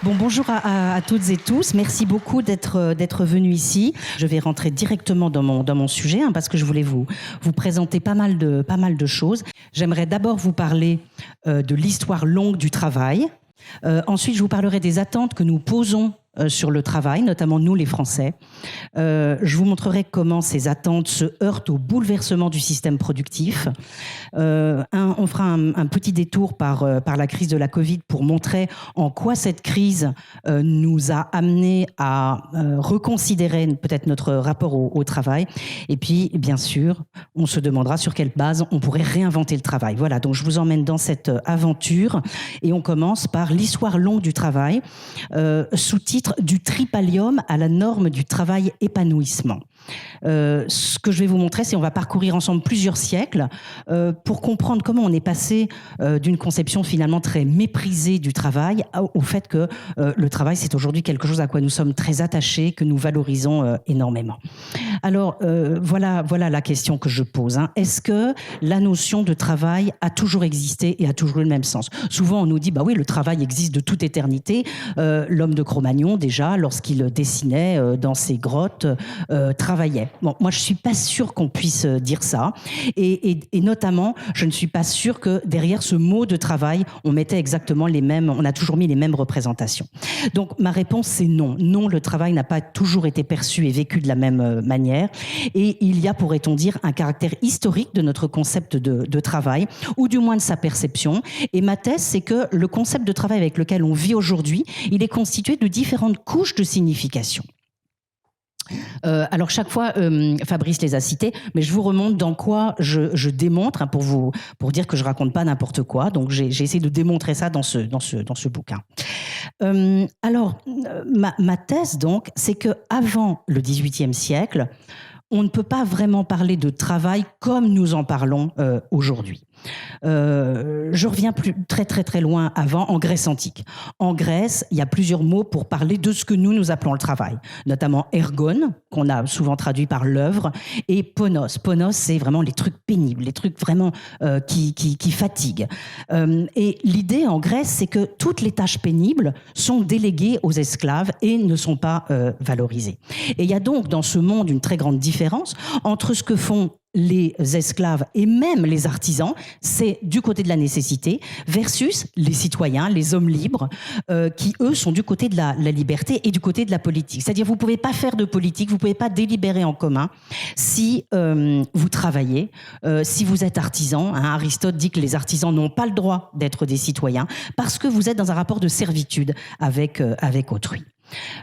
Bonjour à toutes et tous. Merci beaucoup d'être venus ici. Je vais rentrer directement dans mon sujet parce que je voulais vous présenter pas mal de choses. J'aimerais d'abord vous parler de l'histoire longue du travail. Ensuite, je vous parlerai des attentes que nous posons sur le travail, notamment nous les Français. Je vous montrerai comment ces attentes se heurtent au bouleversement du système productif. On fera un petit détour par la crise de la Covid pour montrer en quoi cette crise nous a amené à reconsidérer peut-être notre rapport au travail. Et puis, bien sûr, on se demandera sur quelle base on pourrait réinventer le travail. Voilà, donc je vous emmène dans cette aventure et on commence par l'histoire longue du travail, sous-titre du tripalium à la norme du travail épanouissement. Ce que je vais vous montrer, c'est on va parcourir ensemble plusieurs siècles pour comprendre comment on est passé d'une conception finalement très méprisée du travail au fait que le travail, c'est aujourd'hui quelque chose à quoi nous sommes très attachés, que nous valorisons énormément. Alors, voilà la question que je pose. Est-ce que la notion de travail a toujours existé et a toujours eu le même sens? Souvent, on nous dit, bah oui, le travail existe de toute éternité. L'homme de Cro-Magnon, déjà, lorsqu'il dessinait dans ses grottes, travaillait. Bon, moi, je suis pas sûre qu'on puisse dire ça. Et notamment, je ne suis pas sûre que derrière ce mot de travail, on mettait exactement les mêmes, on a toujours mis les mêmes représentations. Donc, ma réponse, c'est non. Non, le travail n'a pas toujours été perçu et vécu de la même manière. Et il y a, pourrait-on dire, un caractère historique de notre concept de travail, ou du moins de sa perception. Et ma thèse, c'est que le concept de travail avec lequel on vit aujourd'hui, il est constitué de différentes couches de signification. Alors chaque fois, Fabrice les a cités, mais je vous remonte dans quoi je démontre pour dire que je raconte pas n'importe quoi. Donc j'ai essayé de démontrer ça dans ce bouquin. Alors ma thèse donc, c'est que avant le XVIIIe siècle, on ne peut pas vraiment parler de travail comme nous en parlons aujourd'hui. Je reviens très loin avant, en Grèce antique. En Grèce, il y a plusieurs mots pour parler de ce que nous appelons le travail, notamment ergon, qu'on a souvent traduit par l'œuvre, et ponos. Ponos, c'est vraiment les trucs pénibles, les trucs vraiment qui fatiguent. Et l'idée en Grèce, c'est que toutes les tâches pénibles sont déléguées aux esclaves et ne sont pas valorisées. Et il y a donc dans ce monde une très grande différence entre ce que font les esclaves et même les artisans, c'est du côté de la nécessité, versus les citoyens, les hommes libres, qui eux sont du côté de la liberté et du côté de la politique. C'est-à-dire vous ne pouvez pas faire de politique, vous ne pouvez pas délibérer en commun si vous travaillez, si vous êtes artisan. Aristote dit que les artisans n'ont pas le droit d'être des citoyens parce que vous êtes dans un rapport de servitude avec autrui.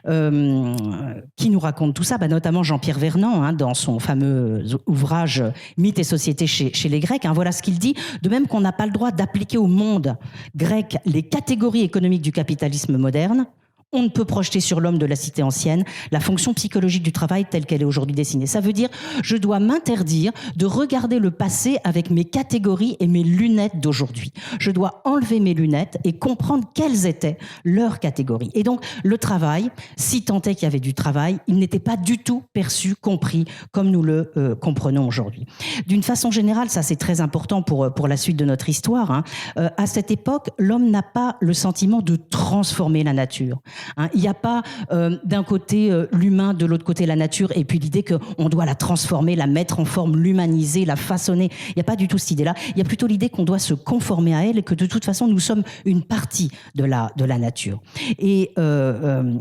Qui nous raconte tout ça? Notamment Jean-Pierre Vernant, dans son fameux ouvrage Mythes et société chez les Grecs. Voilà ce qu'il dit. De même qu'on n'a pas le droit d'appliquer au monde grec les catégories économiques du capitalisme moderne, on ne peut projeter sur l'homme de la cité ancienne la fonction psychologique du travail telle qu'elle est aujourd'hui dessinée. Ça veut dire, je dois m'interdire de regarder le passé avec mes catégories et mes lunettes d'aujourd'hui. Je dois enlever mes lunettes et comprendre quelles étaient leurs catégories. Et donc, le travail, si tant est qu'il y avait du travail, il n'était pas du tout perçu, compris, comme nous le comprenons aujourd'hui. D'une façon générale, ça c'est très important pour la suite de notre histoire. À cette époque, l'homme n'a pas le sentiment de transformer la nature. Il n'y a pas d'un côté l'humain, de l'autre côté la nature, et puis l'idée qu'on doit la transformer, la mettre en forme, l'humaniser, la façonner. Il n'y a pas du tout cette idée-là. Il y a plutôt l'idée qu'on doit se conformer à elle et que de toute façon, nous sommes une partie de la nature. Et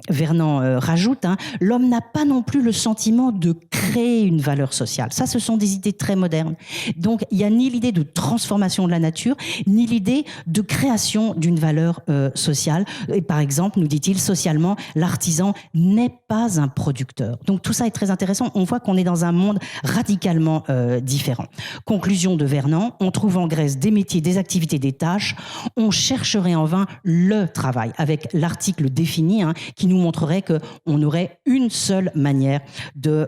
Vernant rajoute, l'homme n'a pas non plus le sentiment de créer une valeur sociale. Ça, ce sont des idées très modernes. Donc, il n'y a ni l'idée de transformation de la nature, ni l'idée de création d'une valeur sociale. Et par exemple, nous dit-il, socialement, l'artisan n'est pas un producteur. Donc tout ça est très intéressant. On voit qu'on est dans un monde radicalement différent. Conclusion de Vernant, on trouve en Grèce des métiers, des activités, des tâches. On chercherait en vain le travail, avec l'article défini qui nous montrerait qu'on aurait une seule manière de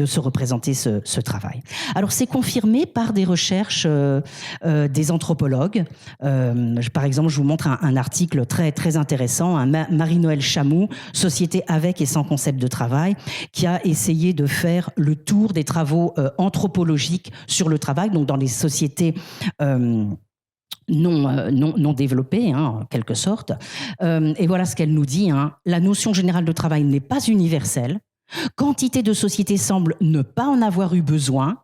se représenter ce travail. Alors c'est confirmé par des recherches des anthropologues. Par exemple, je vous montre un article très intéressant, Marie-Noël Chamou, Société avec et sans concept de travail, qui a essayé de faire le tour des travaux anthropologiques sur le travail, donc dans les sociétés non développée, en quelque sorte. Et voilà ce qu'elle nous dit. La notion générale de travail n'est pas universelle. Quantité de sociétés semble ne pas en avoir eu besoin.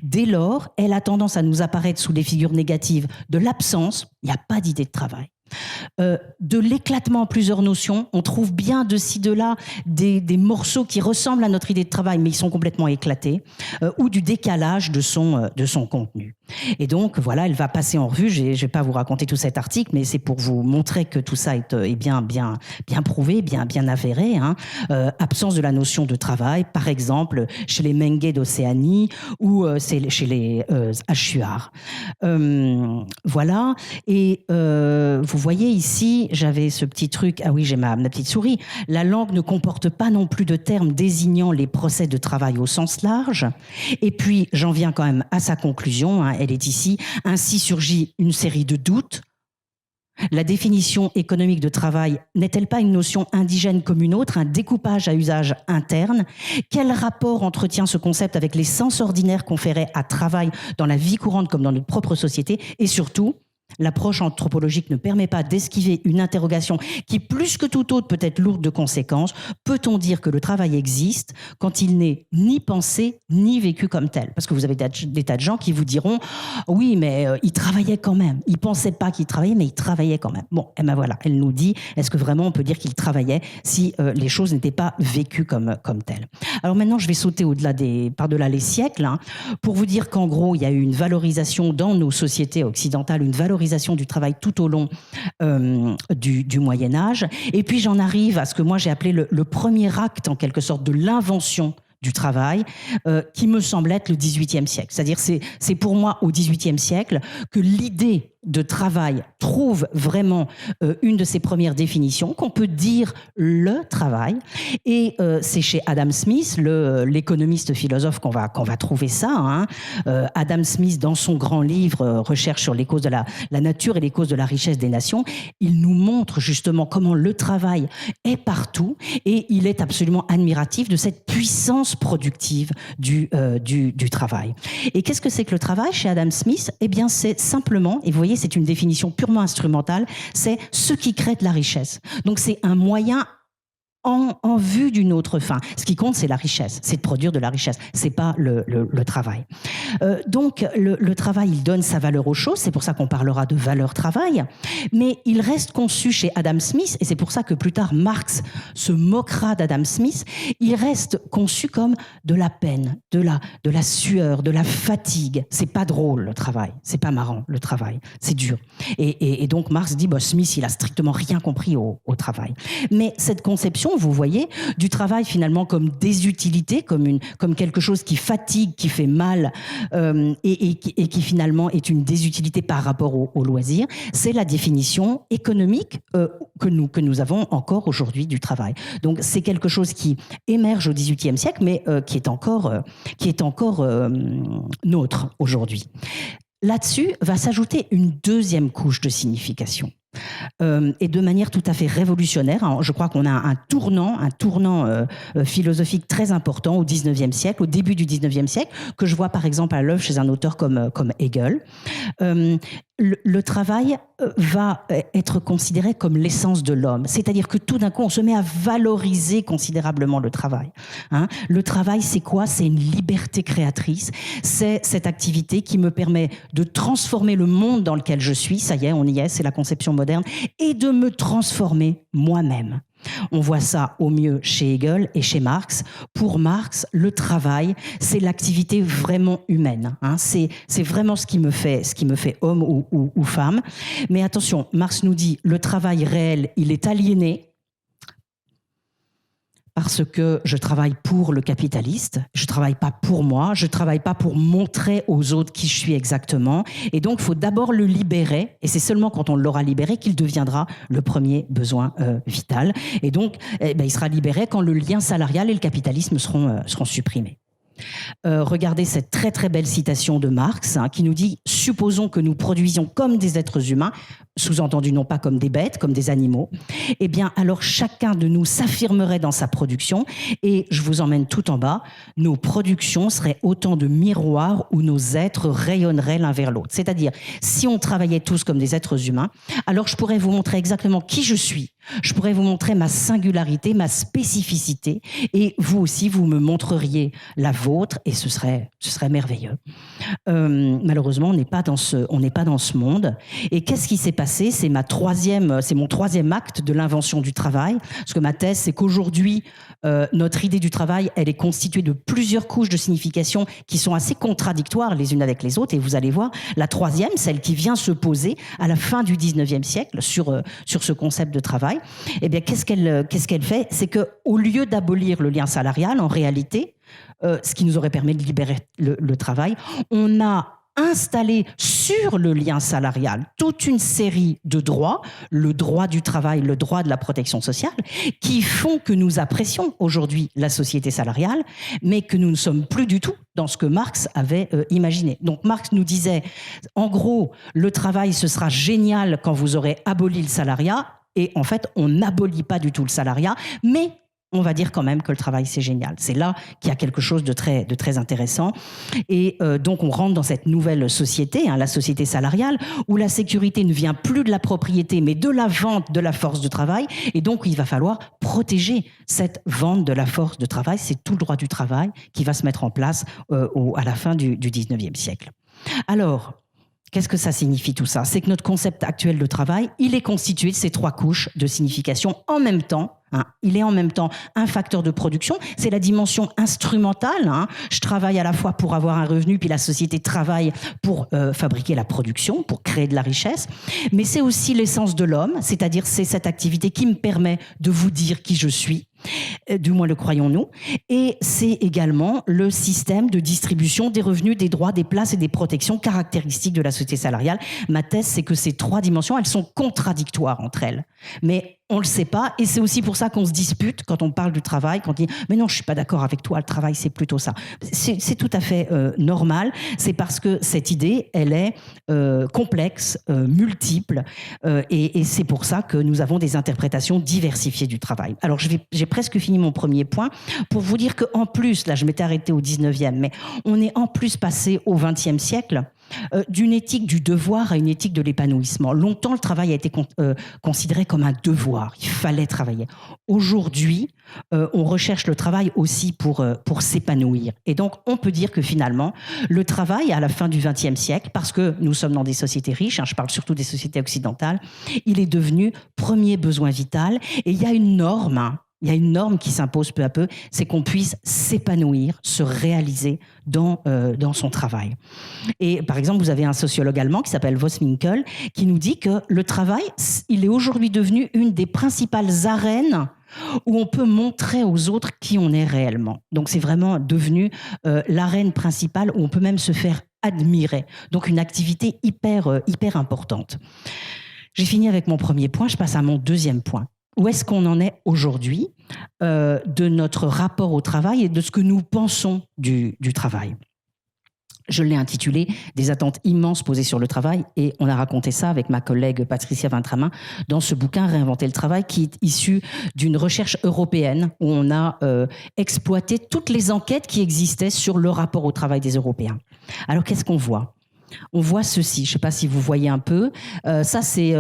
Dès lors, elle a tendance à nous apparaître sous les figures négatives de l'absence, il n'y a pas d'idée de travail. De l'éclatement en plusieurs notions. On trouve bien de ci, de là des morceaux qui ressemblent à notre idée de travail, mais ils sont complètement éclatés, ou du décalage de son contenu. Et donc, voilà, elle va passer en revue. Je ne vais pas vous raconter tout cet article, mais c'est pour vous montrer que tout ça est bien prouvé, bien avéré. Absence de la notion de travail, par exemple, chez les Mengué d'Océanie ou chez les Achuar. Voilà. Et vous voyez ici, j'avais ce petit truc. Ah oui, j'ai ma petite souris. La langue ne comporte pas non plus de termes désignant les procès de travail au sens large. Et puis, j'en viens quand même à sa conclusion. Elle est ici. Ainsi surgit une série de doutes. La définition économique de travail n'est-elle pas une notion indigène comme une autre, un découpage à usage interne? Quel rapport entretient ce concept avec les sens ordinaires conférés à travail dans la vie courante comme dans notre propre société? Et surtout, l'approche anthropologique ne permet pas d'esquiver une interrogation qui, plus que toute autre, peut être lourde de conséquences. Peut-on dire que le travail existe quand il n'est ni pensé ni vécu comme tel? Parce que vous avez des tas de gens qui vous diront « Oui, mais il travaillait quand même. Il ne pensait pas qu'il travaillait, mais il travaillait quand même. » Bon, et ben voilà, elle nous dit « Est-ce que vraiment on peut dire qu'il travaillait si les choses n'étaient pas vécues comme telles ?» Alors maintenant, je vais sauter par-delà les siècles pour vous dire qu'en gros, il y a eu une valorisation dans nos sociétés occidentales, une valorisation du travail tout au long du Moyen-Âge. Et puis j'en arrive à ce que moi j'ai appelé le premier acte, en quelque sorte, de l'invention du travail, qui me semble être le XVIIIe siècle. C'est-à-dire c'est pour moi au XVIIIe siècle que l'idée de travail trouve vraiment une de ses premières définitions, qu'on peut dire le travail. Et c'est chez Adam Smith, l'économiste philosophe, qu'on va trouver ça. Adam Smith, dans son grand livre Recherche sur les causes de la nature et les causes de la richesse des nations, il nous montre justement comment le travail est partout, et il est absolument admiratif de cette puissance productive du travail. Et qu'est-ce que c'est que le travail chez Adam Smith? Eh bien, c'est simplement, et vous voyez, c'est une définition purement instrumentale, c'est ce qui crée de la richesse. Donc c'est un moyen en vue d'une autre fin. Ce qui compte, c'est la richesse, c'est de produire de la richesse, c'est pas le travail. Donc le travail, il donne sa valeur aux choses, c'est pour ça qu'on parlera de valeur travail, mais il reste conçu chez Adam Smith, et c'est pour ça que plus tard Marx se moquera d'Adam Smith, il reste conçu comme de la peine, de la sueur, de la fatigue. C'est pas drôle le travail, c'est pas marrant le travail, c'est dur. Et donc Marx dit, Smith, il a strictement rien compris au travail. Mais cette conception, vous voyez, du travail finalement comme désutilité, comme quelque chose qui fatigue, qui fait mal, et qui finalement est une désutilité par rapport au loisir, c'est la définition économique que nous avons encore aujourd'hui du travail. Donc c'est quelque chose qui émerge au XVIIIe siècle, mais qui est encore nôtre aujourd'hui. Là-dessus va s'ajouter une deuxième couche de signification. Et de manière tout à fait révolutionnaire. Je crois qu'on a un tournant philosophique très important au XIXe siècle, au début du XIXe siècle, que je vois par exemple à l'œuvre chez un auteur comme Hegel. Le travail va être considéré comme l'essence de l'homme. C'est-à-dire que tout d'un coup, on se met à valoriser considérablement le travail. Le travail, c'est quoi? C'est une liberté créatrice. C'est cette activité qui me permet de transformer le monde dans lequel je suis. Ça y est, on y est, c'est la conception moderne. Et de me transformer moi-même. On voit ça au mieux chez Hegel et chez Marx. Pour Marx, le travail, c'est l'activité vraiment humaine. C'est vraiment ce qui me fait homme ou femme. Mais attention, Marx nous dit, le travail réel, il est aliéné parce que je travaille pour le capitaliste, je travaille pas pour moi, je travaille pas pour montrer aux autres qui je suis exactement. Et donc, il faut d'abord le libérer, et c'est seulement quand on l'aura libéré qu'il deviendra le premier besoin vital. Et donc, il sera libéré quand le lien salarial et le capitalisme seront supprimés. Regardez cette très très belle citation de Marx qui nous dit « supposons que nous produisions comme des êtres humains, sous-entendu non pas comme des bêtes, comme des animaux, eh bien alors chacun de nous s'affirmerait dans sa production et je vous emmène tout en bas, nos productions seraient autant de miroirs où nos êtres rayonneraient l'un vers l'autre. C'est-à-dire, si on travaillait tous comme des êtres humains, alors je pourrais vous montrer exactement qui je suis, je pourrais vous montrer ma singularité, ma spécificité et vous aussi, vous me montreriez la vôtre et ce serait merveilleux. Malheureusement, on n'est pas dans ce monde. Et qu'est-ce qui s'est passé ? C'est mon troisième acte de l'invention du travail. Parce que ma thèse, c'est qu'aujourd'hui, notre idée du travail, elle est constituée de plusieurs couches de signification qui sont assez contradictoires les unes avec les autres. Et vous allez voir, la troisième, celle qui vient se poser à la fin du 19e siècle sur ce concept de travail, eh bien, qu'est-ce qu'elle fait ? C'est qu'au lieu d'abolir le lien salarial, en réalité, ce qui nous aurait permis de libérer le travail, on a installé sur le lien salarial toute une série de droits, le droit du travail, le droit de la protection sociale, qui font que nous apprécions aujourd'hui la société salariale, mais que nous ne sommes plus du tout dans ce que Marx avait imaginé. Donc Marx nous disait, en gros, le travail, ce sera génial quand vous aurez aboli le salariat, et en fait, on n'abolit pas du tout le salariat, mais on va dire quand même que le travail, c'est génial. C'est là qu'il y a quelque chose de très intéressant. Et donc, on rentre dans cette nouvelle société, la société salariale, où la sécurité ne vient plus de la propriété, mais de la vente de la force de travail. Et donc, il va falloir protéger cette vente de la force de travail. C'est tout le droit du travail qui va se mettre en place à la fin du 19e siècle. Alors, qu'est-ce que ça signifie tout ça ? C'est que notre concept actuel de travail, il est constitué de ces trois couches de signification en même temps. Il est en même temps un facteur de production, c'est la dimension instrumentale. Je travaille à la fois pour avoir un revenu, puis la société travaille pour fabriquer la production, pour créer de la richesse. Mais c'est aussi l'essence de l'homme, c'est-à-dire c'est cette activité qui me permet de vous dire qui je suis. Du moins le croyons-nous, et c'est également le système de distribution des revenus, des droits, des places et des protections caractéristiques de la société salariale. Ma thèse, c'est que ces trois dimensions, elles sont contradictoires entre elles, mais on le sait pas, et c'est aussi pour ça qu'on se dispute quand on parle du travail, quand on dit « mais non, je suis pas d'accord avec toi, le travail, c'est plutôt ça ». C'est tout à fait normal, c'est parce que cette idée, elle est complexe, multiple, et c'est pour ça que nous avons des interprétations diversifiées du travail. Alors, j'ai presque fini mon premier point pour vous dire qu'en plus, là je m'étais arrêtée au 19e, mais on est en plus passé au 20e siècle d'une éthique du devoir à une éthique de l'épanouissement. Longtemps, le travail a été considéré comme un devoir, il fallait travailler. Aujourd'hui, on recherche le travail aussi pour s'épanouir. Et donc, on peut dire que finalement, le travail à la fin du XXe siècle, parce que nous sommes dans des sociétés riches, je parle surtout des sociétés occidentales, il est devenu premier besoin vital, et il y a une norme. Il y a une norme qui s'impose peu à peu, c'est qu'on puisse s'épanouir, se réaliser dans son travail. Et par exemple, vous avez un sociologue allemand qui s'appelle Vosswinkel, qui nous dit que le travail, il est aujourd'hui devenu une des principales arènes où on peut montrer aux autres qui on est réellement. Donc c'est vraiment devenu l'arène principale où on peut même se faire admirer. Donc une activité hyper importante. J'ai fini avec mon premier point, je passe à mon deuxième point. Où est-ce qu'on en est aujourd'hui de notre rapport au travail et de ce que nous pensons du travail ? Je l'ai intitulé « Des attentes immenses posées sur le travail » et on a raconté ça avec ma collègue Patricia Vintramin dans ce bouquin « Réinventer le travail » qui est issu d'une recherche européenne où on a exploité toutes les enquêtes qui existaient sur le rapport au travail des Européens. Alors qu'est-ce qu'on voit ? On voit ceci, je ne sais pas si vous voyez un peu. Ça, c'est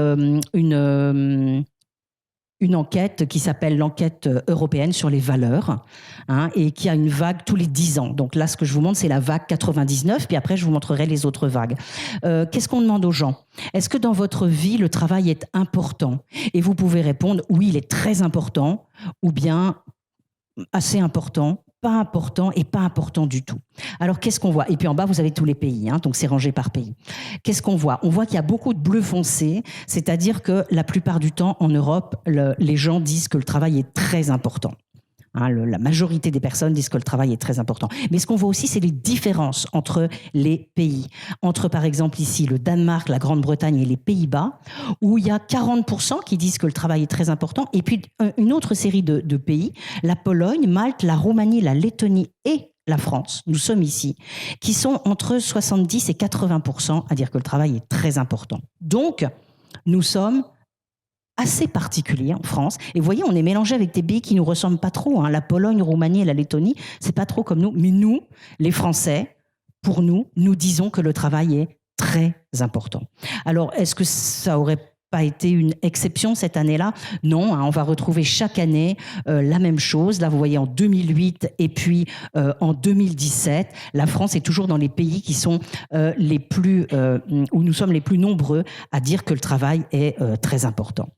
une enquête qui s'appelle l'enquête européenne sur les valeurs et qui a une vague tous les 10 ans. Donc là, ce que je vous montre, c'est la vague 99, puis après, je vous montrerai les autres vagues. Qu'est-ce qu'on demande aux gens ? Est-ce que dans votre vie, le travail est important ? Et vous pouvez répondre, oui, il est très important, ou bien assez important, pas important et pas important du tout. Alors, qu'est-ce qu'on voit ? Et puis en bas, vous avez tous les pays, donc c'est rangé par pays. Qu'est-ce qu'on voit ? On voit qu'il y a beaucoup de bleu foncé, c'est-à-dire que la plupart du temps, en Europe, les gens disent que le travail est très important. La majorité des personnes disent que le travail est très important. Mais ce qu'on voit aussi, c'est les différences entre les pays. Entre, par exemple, ici, le Danemark, la Grande-Bretagne et les Pays-Bas, où il y a 40% qui disent que le travail est très important. Et puis, une autre série de pays, la Pologne, Malte, la Roumanie, la Lettonie et la France, nous sommes ici, qui sont entre 70 et 80% à dire que le travail est très important. Donc, nous sommes assez particuliers en France. Et vous voyez, on est mélangé avec des pays qui nous ressemblent pas trop. Hein. La Pologne, Roumanie et la Lettonie, c'est pas trop comme nous. Mais nous, les Français, pour nous, nous disons que le travail est très important. Alors, est-ce que ça aurait pas été une exception cette année-là? Non, hein, on va retrouver chaque année la même chose. Là, vous voyez, en 2008 et puis en 2017, la France est toujours dans les pays qui sont les plus, où nous sommes les plus nombreux à dire que le travail est très important.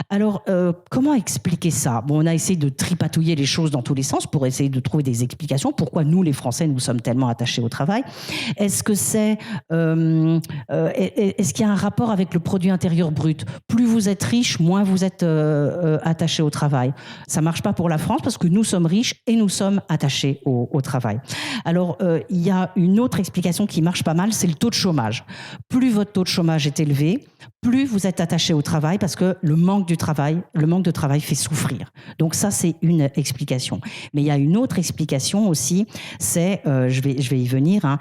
Alors, comment expliquer ça? Bon, on a essayé de tripatouiller les choses dans tous les sens pour essayer de trouver des explications. Pourquoi nous, les Français, nous sommes tellement attachés au travail? Est-ce que est-ce qu'il y a un rapport avec le produit intérieur brut? Plus vous êtes riche, moins vous êtes attaché au travail. Ça marche pas pour la France parce que nous sommes riches et nous sommes attachés au travail. Alors, il y a une autre explication qui marche pas mal, c'est le taux de chômage. Plus votre taux de chômage est élevé, plus vous êtes attaché au travail parce que le manque de travail fait souffrir. Donc ça, c'est une explication. Mais il y a une autre explication aussi, c'est, je vais y venir, hein,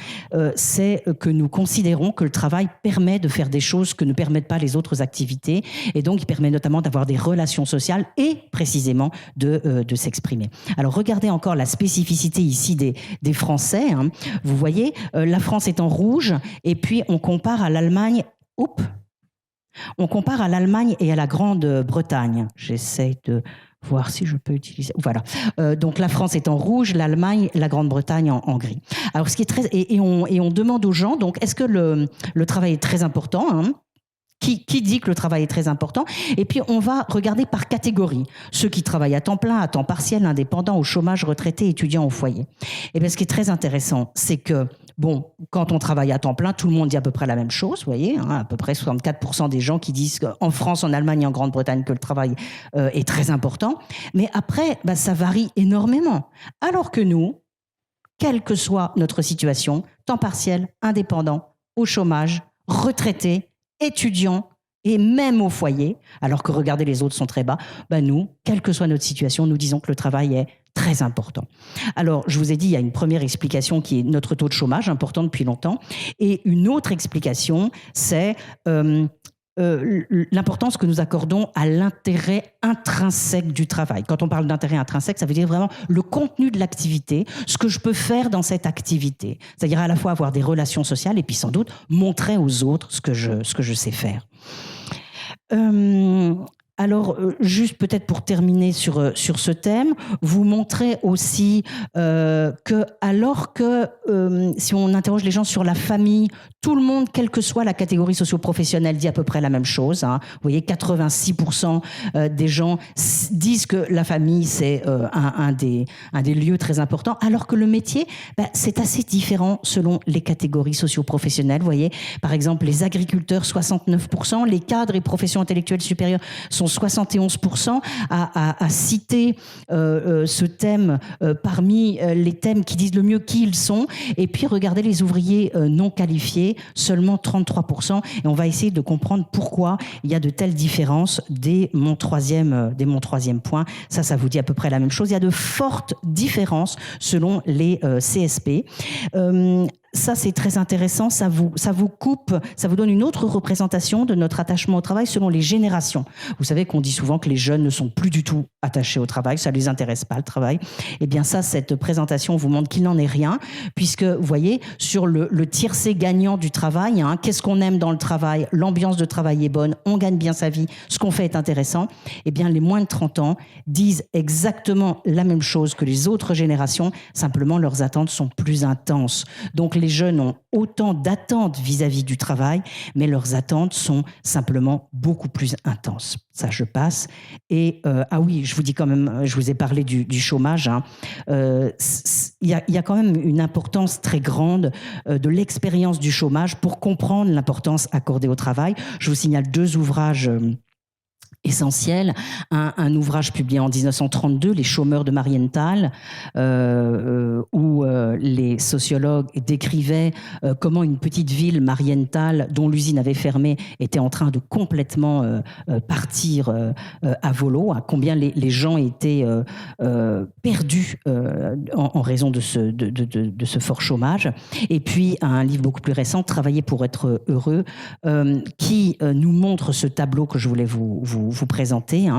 c'est que nous considérons que le travail permet de faire des choses que ne permettent pas les autres activités, et donc il permet notamment d'avoir des relations sociales et précisément de s'exprimer. Alors regardez encore la spécificité ici des Français. Hein. Vous voyez, la France est en rouge, et puis on compare à l'Allemagne. On compare à l'Allemagne et à la Grande-Bretagne. J'essaie de voir si je peux utiliser. Voilà. Donc la France est en rouge, l'Allemagne, la Grande-Bretagne en gris. Alors ce qui est très et on demande aux gens, donc est-ce que le travail est très important, hein? Qui dit que le travail est très important? Et puis, on va regarder par catégorie. Ceux qui travaillent à temps plein, à temps partiel, indépendants, au chômage, retraités, étudiants au foyer. Et bien, ce qui est très intéressant, c'est que, bon, quand on travaille à temps plein, tout le monde dit à peu près la même chose, vous voyez, hein, à peu près 64% des gens qui disent qu'en France, en Allemagne et en Grande-Bretagne, que le travail est très important. Mais après, bah, ça varie énormément. Alors que nous, quelle que soit notre situation, temps partiel, indépendant, au chômage, retraités, étudiants et même au foyer, alors que regardez, les autres sont très bas, ben nous, quelle que soit notre situation, nous disons que le travail est très important. Alors, je vous ai dit, il y a une première explication qui est notre taux de chômage, important depuis longtemps, et une autre explication, c'est l'importance que nous accordons à l'intérêt intrinsèque du travail. Quand on parle d'intérêt intrinsèque, ça veut dire vraiment le contenu de l'activité, ce que je peux faire dans cette activité. C'est-à-dire à la fois avoir des relations sociales et puis sans doute montrer aux autres ce que je sais faire. Alors, juste peut-être pour terminer sur ce thème, vous montrez aussi que alors que si on interroge les gens sur la famille, tout le monde, quelle que soit la catégorie socio-professionnelle, dit à peu près la même chose. Hein. Vous voyez, 86% des gens disent que la famille, c'est un des lieux très importants, alors que le métier, ben, c'est assez différent selon les catégories socio-professionnelles. Vous voyez, par exemple, les agriculteurs, 69%, les cadres et professions intellectuelles supérieures sont 71% à citer ce thème parmi les thèmes qui disent le mieux qui ils sont. Et puis, regardez les ouvriers non qualifiés, seulement 33%. Et on va essayer de comprendre pourquoi il y a de telles différences dès mon troisième point. Ça vous dit à peu près la même chose. Il y a de fortes différences selon les CSP. Ça, c'est très intéressant. Ça vous coupe, ça vous donne une autre représentation de notre attachement au travail selon les générations. Vous savez qu'on dit souvent que les jeunes ne sont plus du tout attachés au travail, ça ne les intéresse pas, le travail. Eh bien ça, cette présentation vous montre qu'il n'en est rien, puisque, vous voyez, sur le tiercé gagnant du travail, hein, qu'est-ce qu'on aime dans le travail? L'ambiance de travail est bonne, on gagne bien sa vie, ce qu'on fait est intéressant. Eh bien, les moins de 30 ans disent exactement la même chose que les autres générations, simplement leurs attentes sont plus intenses. Donc, les jeunes ont autant d'attentes vis-à-vis du travail, mais leurs attentes sont simplement beaucoup plus intenses. Ça, je passe. Et ah oui, je vous dis quand même, je vous ai parlé du chômage. Hein. Il y a quand même une importance très grande de l'expérience du chômage pour comprendre l'importance accordée au travail. Je vous signale 2 ouvrages essentiel, un ouvrage publié en 1932, Les chômeurs de Marienthal, où les sociologues décrivaient comment une petite ville, Marienthal, dont l'usine avait fermé, était en train de complètement partir à volo, à combien les gens étaient perdus en raison de ce fort chômage. Et puis un livre beaucoup plus récent, Travailler pour être heureux, qui nous montre ce tableau que je voulais vous présenter.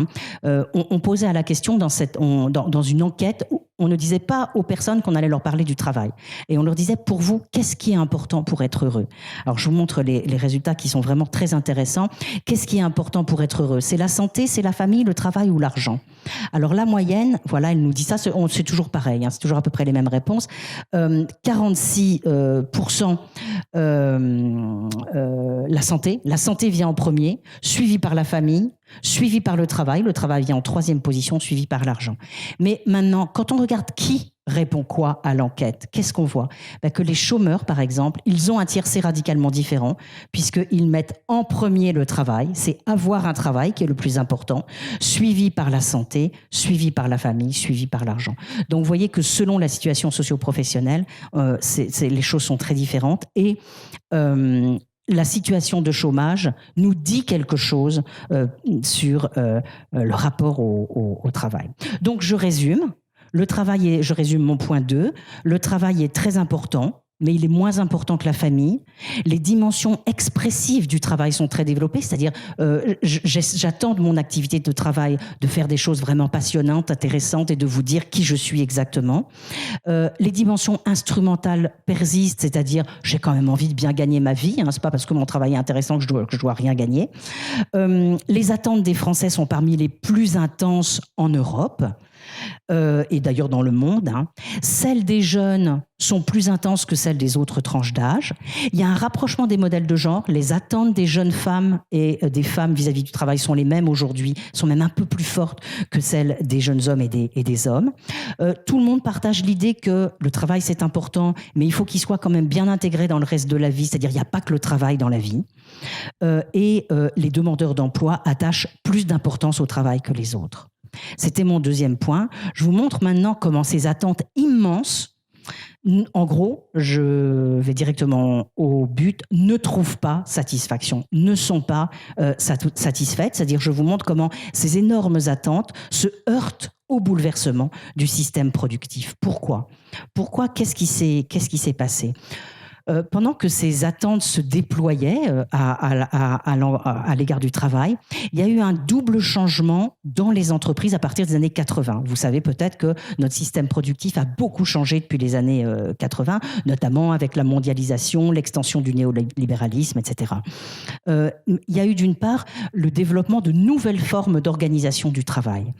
On posait à la question dans une enquête où on ne disait pas aux personnes qu'on allait leur parler du travail. Et on leur disait, pour vous, qu'est-ce qui est important pour être heureux? Alors, je vous montre les résultats qui sont vraiment très intéressants. Qu'est-ce qui est important pour être heureux? C'est la santé, c'est la famille, le travail ou l'argent? Alors, la moyenne, voilà, elle nous dit ça, c'est toujours pareil, c'est toujours à peu près les mêmes réponses. 46% la santé. La santé vient en premier, suivi par la famille, suivi par le travail. Le travail vient en troisième position, suivi par l'argent. Mais maintenant, quand on regarde qui répond quoi à l'enquête, qu'est-ce qu'on voit? Que les chômeurs, par exemple, ils ont un tiercé radicalement différent, puisqu'ils mettent en premier le travail. C'est avoir un travail qui est le plus important, suivi par la santé, suivi par la famille, suivi par l'argent. Donc, vous voyez que selon la situation socio-professionnelle, les choses sont très différentes. Et la situation de chômage nous dit quelque chose sur le rapport au travail. Donc, je résume. Je résume mon point 2. Le travail est très important, mais il est moins important que la famille. Les dimensions expressives du travail sont très développées, c'est-à-dire j'attends de mon activité de travail de faire des choses vraiment passionnantes, intéressantes et de vous dire qui je suis exactement. Les dimensions instrumentales persistent, c'est-à-dire j'ai quand même envie de bien gagner ma vie, c'est pas parce que mon travail est intéressant que je dois rien gagner. Les attentes des Français sont parmi les plus intenses en Europe. Et d'ailleurs dans le monde. Celles des jeunes sont plus intenses que celles des autres tranches d'âge. Il y a un rapprochement des modèles de genre. Les attentes des jeunes femmes et des femmes vis-à-vis du travail sont les mêmes aujourd'hui, sont même un peu plus fortes que celles des jeunes hommes et des hommes. Tout le monde partage l'idée que le travail c'est important, mais il faut qu'il soit quand même bien intégré dans le reste de la vie, c'est-à-dire il n'y a pas que le travail dans la vie. Et les demandeurs d'emploi attachent plus d'importance au travail que les autres. C'était mon deuxième point. Je vous montre maintenant comment ces attentes immenses, en gros, je vais directement au but, ne trouvent pas satisfaction, ne sont pas satisfaites. C'est-à-dire, je vous montre comment ces énormes attentes se heurtent au bouleversement du système productif. Pourquoi ? Qu'est-ce qui s'est passé ? Pendant que ces attentes se déployaient à l'égard du travail, il y a eu un double changement dans les entreprises à partir des années 80. Vous savez peut-être que notre système productif a beaucoup changé depuis les années 80, notamment avec la mondialisation, l'extension du néolibéralisme, etc. Il y a eu d'une part le développement de nouvelles formes d'organisation du travail,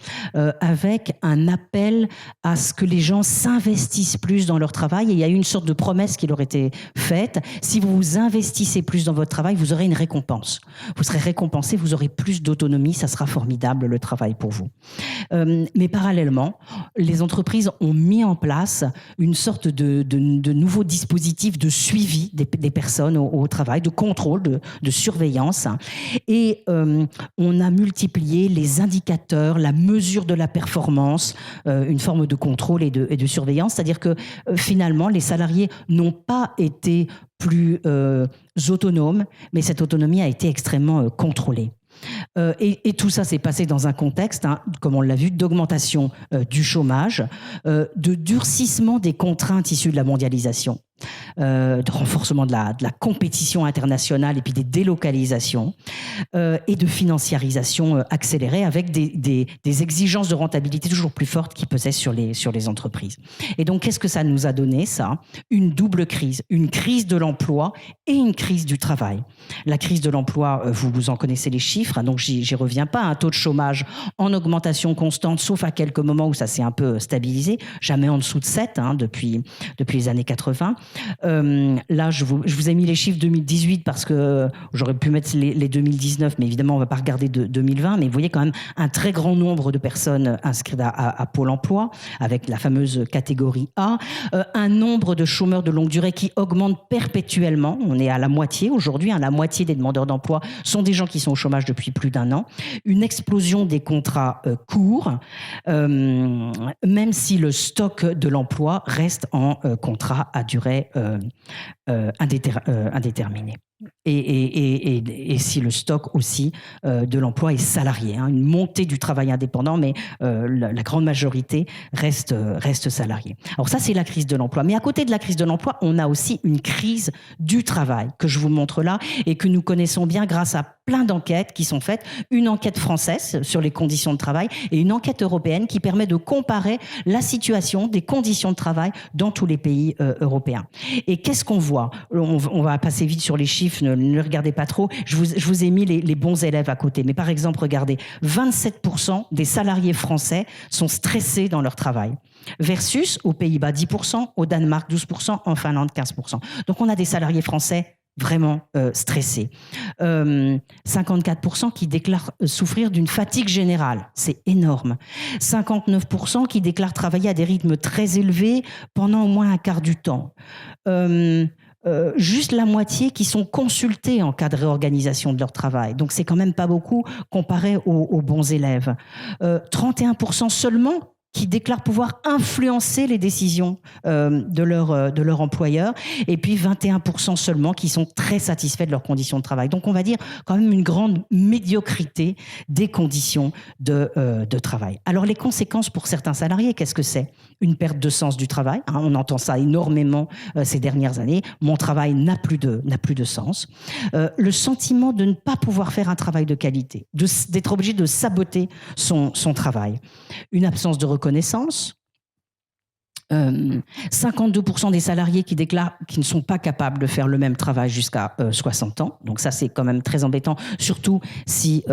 avec un appel à ce que les gens s'investissent plus dans leur travail. Et il y a eu une sorte de promesse qui leur était faite. Si vous vous investissez plus dans votre travail, vous aurez une récompense. Vous serez récompensé, vous aurez plus d'autonomie, ça sera formidable le travail pour vous. Mais parallèlement, les entreprises ont mis en place une sorte de nouveaux dispositifs de suivi des personnes au travail, de contrôle, de surveillance. Et on a multiplié les indicateurs, la mesure de la performance, une forme de contrôle et de surveillance. C'est-à-dire que finalement, les salariés n'ont pas été plus autonomes, mais cette autonomie a été extrêmement contrôlée. Et tout ça s'est passé dans un contexte, comme on l'a vu, d'augmentation du chômage, de durcissement des contraintes issues de la mondialisation, de renforcement de la compétition internationale et puis des délocalisations, et de financiarisation accélérée avec des exigences de rentabilité toujours plus fortes qui pesaient sur les entreprises. Et donc, qu'est-ce que ça nous a donné, ça ? Une double crise. Une crise de l'emploi et une crise du travail. La crise de l'emploi, vous en connaissez les chiffres, donc j'y reviens pas. Un taux de chômage en augmentation constante, sauf à quelques moments où ça s'est un peu stabilisé, jamais en dessous de 7 depuis les années 80. Là, je vous ai mis les chiffres 2018 parce que j'aurais pu mettre les 2019, mais évidemment, on ne va pas regarder de 2020. Mais vous voyez quand même un très grand nombre de personnes inscrites à Pôle emploi, avec la fameuse catégorie A. Un nombre de chômeurs de longue durée qui augmente perpétuellement. On est à la moitié aujourd'hui. La moitié des demandeurs d'emploi sont des gens qui sont au chômage depuis plus d'1 an. Une explosion des contrats courts, même si le stock de l'emploi reste en contrat à durée indéterminée. Et si le stock aussi de l'emploi est salarié, une montée du travail indépendant, mais la grande majorité reste salariée. Alors ça, c'est la crise de l'emploi. Mais à côté de la crise de l'emploi, on a aussi une crise du travail que je vous montre là et que nous connaissons bien grâce à plein d'enquêtes qui sont faites. Une enquête française sur les conditions de travail et une enquête européenne qui permet de comparer la situation des conditions de travail dans tous les pays européens. Et qu'est-ce qu'on voit ? On va passer vite sur les chiffres, ne regardez pas trop. Je vous ai mis les bons élèves à côté. Mais par exemple, regardez, 27% des salariés français sont stressés dans leur travail. Versus aux Pays-Bas 10%, au Danemark 12%, en Finlande 15%. Donc on a des salariés français vraiment stressés. 54% qui déclarent souffrir d'une fatigue générale. C'est énorme. 59% qui déclarent travailler à des rythmes très élevés pendant au moins un quart du temps. Juste la moitié qui sont consultés en cas de réorganisation de leur travail. Donc c'est quand même pas beaucoup comparé aux bons élèves. 31% seulement qui déclarent pouvoir influencer les décisions de leur employeur, et puis 21% seulement qui sont très satisfaits de leurs conditions de travail. Donc on va dire quand même une grande médiocrité des conditions de travail. Alors les conséquences pour certains salariés, qu'est-ce que c'est ? Une perte de sens du travail, on entend ça énormément ces dernières années, mon travail n'a plus de sens. Le sentiment de ne pas pouvoir faire un travail de qualité, d'être obligé de saboter son travail. Une absence de reconnaissance. 52% des salariés qui déclarent qu'ils ne sont pas capables de faire le même travail jusqu'à 60 ans. Donc ça, c'est quand même très embêtant, surtout si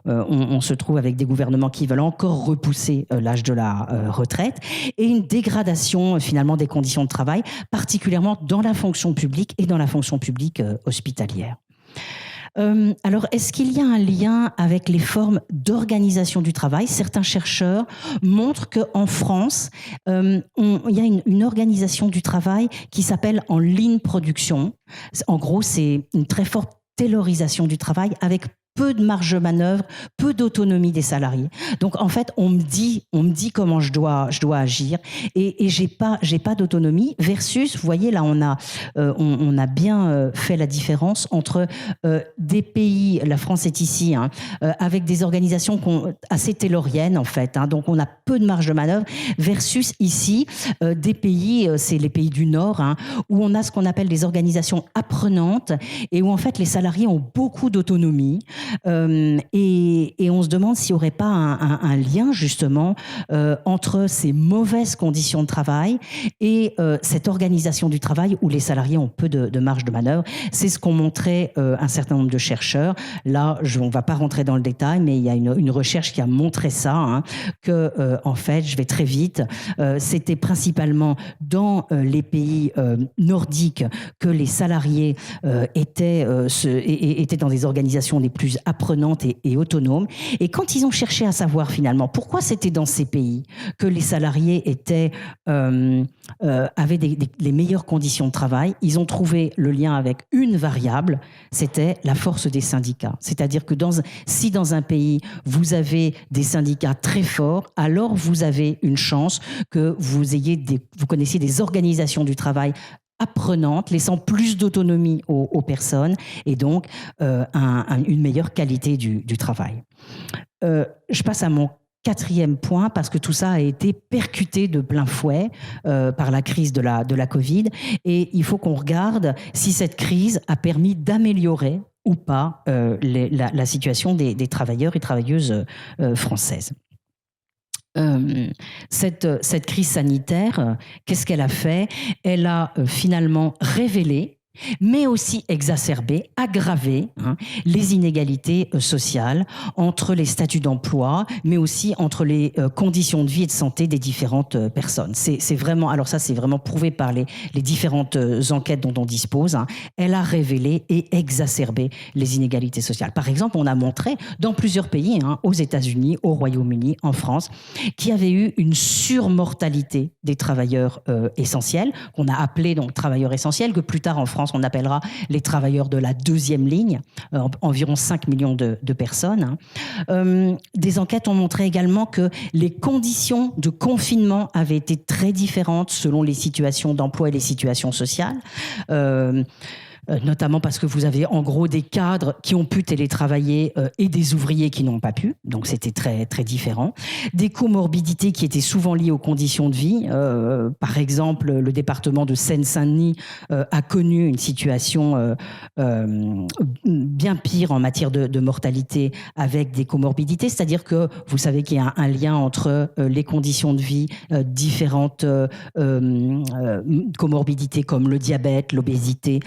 on se trouve avec des gouvernements qui veulent encore repousser l'âge de la retraite. Et une dégradation, finalement, des conditions de travail, particulièrement dans la fonction publique et dans la fonction publique hospitalière. Alors, est-ce qu'il y a un lien avec les formes d'organisation du travail ? Certains chercheurs montrent qu'en France, il y a une organisation du travail qui s'appelle en ligne production. En gros, c'est une très forte taylorisation du travail avec peu de marge de manœuvre, peu d'autonomie des salariés. Donc en fait, on me dit comment je dois agir et j'ai pas d'autonomie versus, vous voyez là, on a bien fait la différence entre des pays, la France est ici, avec des organisations assez tayloriennes en fait, donc on a peu de marge de manœuvre versus ici des pays, c'est les pays du Nord, où on a ce qu'on appelle des organisations apprenantes et où en fait les salariés ont beaucoup d'autonomie. Et on se demande s'il n'y aurait pas un lien justement entre ces mauvaises conditions de travail et cette organisation du travail où les salariés ont peu de marge de manœuvre. C'est ce qu'ont montré un certain nombre de chercheurs. Là, on ne va pas rentrer dans le détail, mais il y a une recherche qui a montré ça, que en fait, je vais très vite, c'était principalement dans les pays nordiques que les salariés étaient dans des organisations les plus apprenantes et autonomes. Et quand ils ont cherché à savoir finalement pourquoi c'était dans ces pays que les salariés avaient les meilleures conditions de travail, ils ont trouvé le lien avec une variable, c'était la force des syndicats. C'est-à-dire que si dans un pays vous avez des syndicats très forts, alors vous avez une chance que vous connaissiez des organisations du travail apprenante, laissant plus d'autonomie aux personnes et donc une meilleure qualité du travail. Je passe à mon 4e point parce que tout ça a été percuté de plein fouet par la crise de la Covid et il faut qu'on regarde si cette crise a permis d'améliorer ou pas la situation des travailleurs et travailleuses françaises. Cette crise sanitaire, qu'est-ce qu'elle a fait ? Elle a finalement révélé mais aussi exacerber, aggraver les inégalités sociales entre les statuts d'emploi, mais aussi entre les conditions de vie et de santé des différentes personnes. C'est vraiment, alors ça c'est vraiment prouvé par les différentes enquêtes dont on dispose. Elle a révélé et exacerbé les inégalités sociales. Par exemple, on a montré dans plusieurs pays, aux États-Unis, au Royaume-Uni, en France, qu'il y avait eu une surmortalité des travailleurs essentiels, qu'on a appelés donc travailleurs essentiels, que plus tard en France on appellera les travailleurs de la deuxième ligne, environ 5 millions de personnes. Des enquêtes ont montré également que les conditions de confinement avaient été très différentes selon les situations d'emploi et les situations sociales. Notamment parce que vous avez en gros des cadres qui ont pu télétravailler et des ouvriers qui n'ont pas pu, donc c'était très, très différent. Des comorbidités qui étaient souvent liées aux conditions de vie. Par exemple, le département de Seine-Saint-Denis a connu une situation bien pire en matière de mortalité avec des comorbidités, c'est-à-dire que vous savez qu'il y a un lien entre les conditions de vie, différentes comorbidités comme le diabète, l'obésité,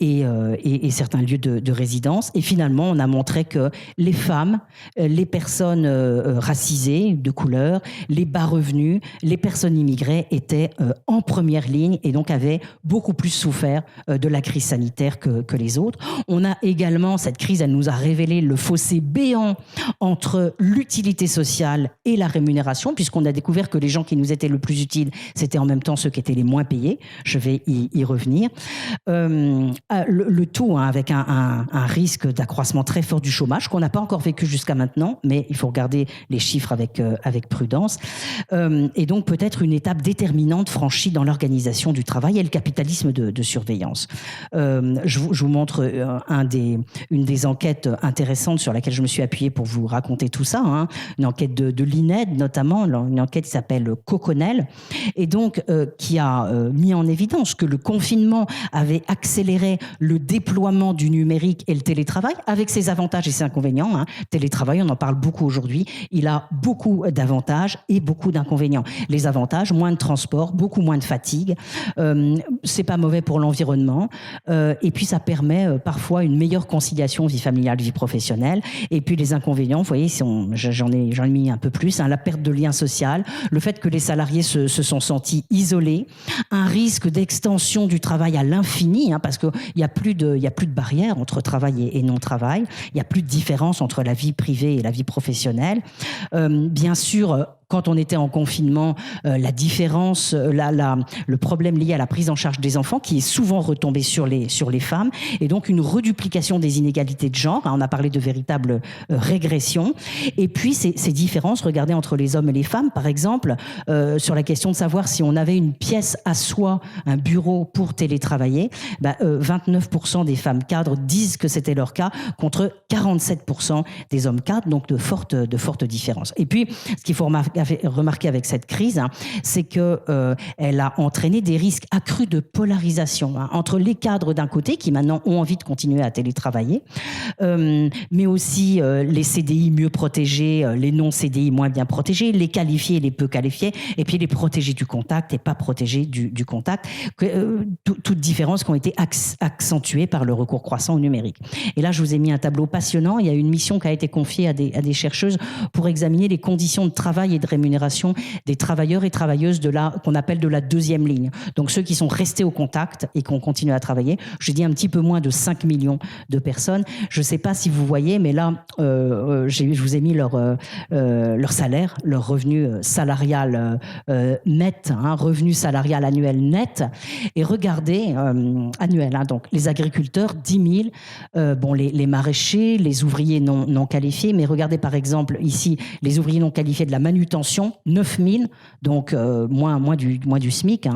et certains lieux de résidence. Et finalement, on a montré que les femmes, les personnes racisées, de couleur, les bas revenus, les personnes immigrées étaient en première ligne et donc avaient beaucoup plus souffert de la crise sanitaire que les autres. On a également, cette crise, elle nous a révélé le fossé béant entre l'utilité sociale et la rémunération, puisqu'on a découvert que les gens qui nous étaient le plus utiles, c'était en même temps ceux qui étaient les moins payés. Je vais y revenir. Le tout avec un risque d'accroissement très fort du chômage qu'on n'a pas encore vécu jusqu'à maintenant, mais il faut regarder les chiffres avec prudence. Et donc peut-être une étape déterminante franchie dans l'organisation du travail et le capitalisme de surveillance. Je vous montre une des enquêtes intéressantes sur laquelle je me suis appuyée pour vous raconter tout ça, une enquête de l'INED notamment, une enquête qui s'appelle Coconel, et donc qui a mis en évidence que le confinement avait accéléré le déploiement du numérique et le télétravail, avec ses avantages et ses inconvénients. Télétravail, on en parle beaucoup aujourd'hui, il a beaucoup d'avantages et beaucoup d'inconvénients. Les avantages, moins de transport, beaucoup moins de fatigue, c'est pas mauvais pour l'environnement, et puis ça permet parfois une meilleure conciliation vie familiale, vie professionnelle. Et puis les inconvénients, vous voyez, j'en ai mis un peu plus, la perte de lien social, le fait que les salariés se sont sentis isolés, un risque d'extension du travail à l'infini, parce qu'il n'y a plus de barrière entre travail et non-travail, il n'y a plus de différence entre la vie privée et la vie professionnelle. Bien sûr, quand on était en confinement, la différence, le problème lié à la prise en charge des enfants qui est souvent retombé sur les femmes, et donc une reduplication des inégalités de genre. On a parlé de véritable régression. Et puis ces différences, regardez entre les hommes et les femmes, par exemple, sur la question de savoir si on avait une pièce à soi, un bureau pour télétravailler, 29% des femmes cadres disent que c'était leur cas, contre 47% des hommes cadres, donc de fortes différences. Et puis, ce qu'il faut remarquer avec cette crise, c'est qu'elle a entraîné des risques accrus de polarisation entre les cadres d'un côté, qui maintenant ont envie de continuer à télétravailler, mais aussi les CDI mieux protégés, les non-CDI moins bien protégés, les qualifiés et les peu qualifiés, et puis les protégés du contact et pas protégés du contact, toutes différences qui ont été accentuées par le recours croissant au numérique. Et là, je vous ai mis un tableau passionnant. Il y a une mission qui a été confiée à des chercheuses pour examiner les conditions de travail et de rémunération des travailleurs et travailleuses qu'on appelle de la deuxième ligne. Donc ceux qui sont restés au contact et qui ont continué à travailler. Je dis un petit peu moins de 5 millions de personnes. Je ne sais pas si vous voyez, mais là, je vous ai mis leur salaire, leur revenu salarial net, revenu salarial annuel net. Et regardez, annuel, donc les agriculteurs, 10 000, les maraîchers, les ouvriers non qualifiés, mais regardez par exemple ici, les ouvriers non qualifiés de la manutention, 9 000, donc moins du SMIC,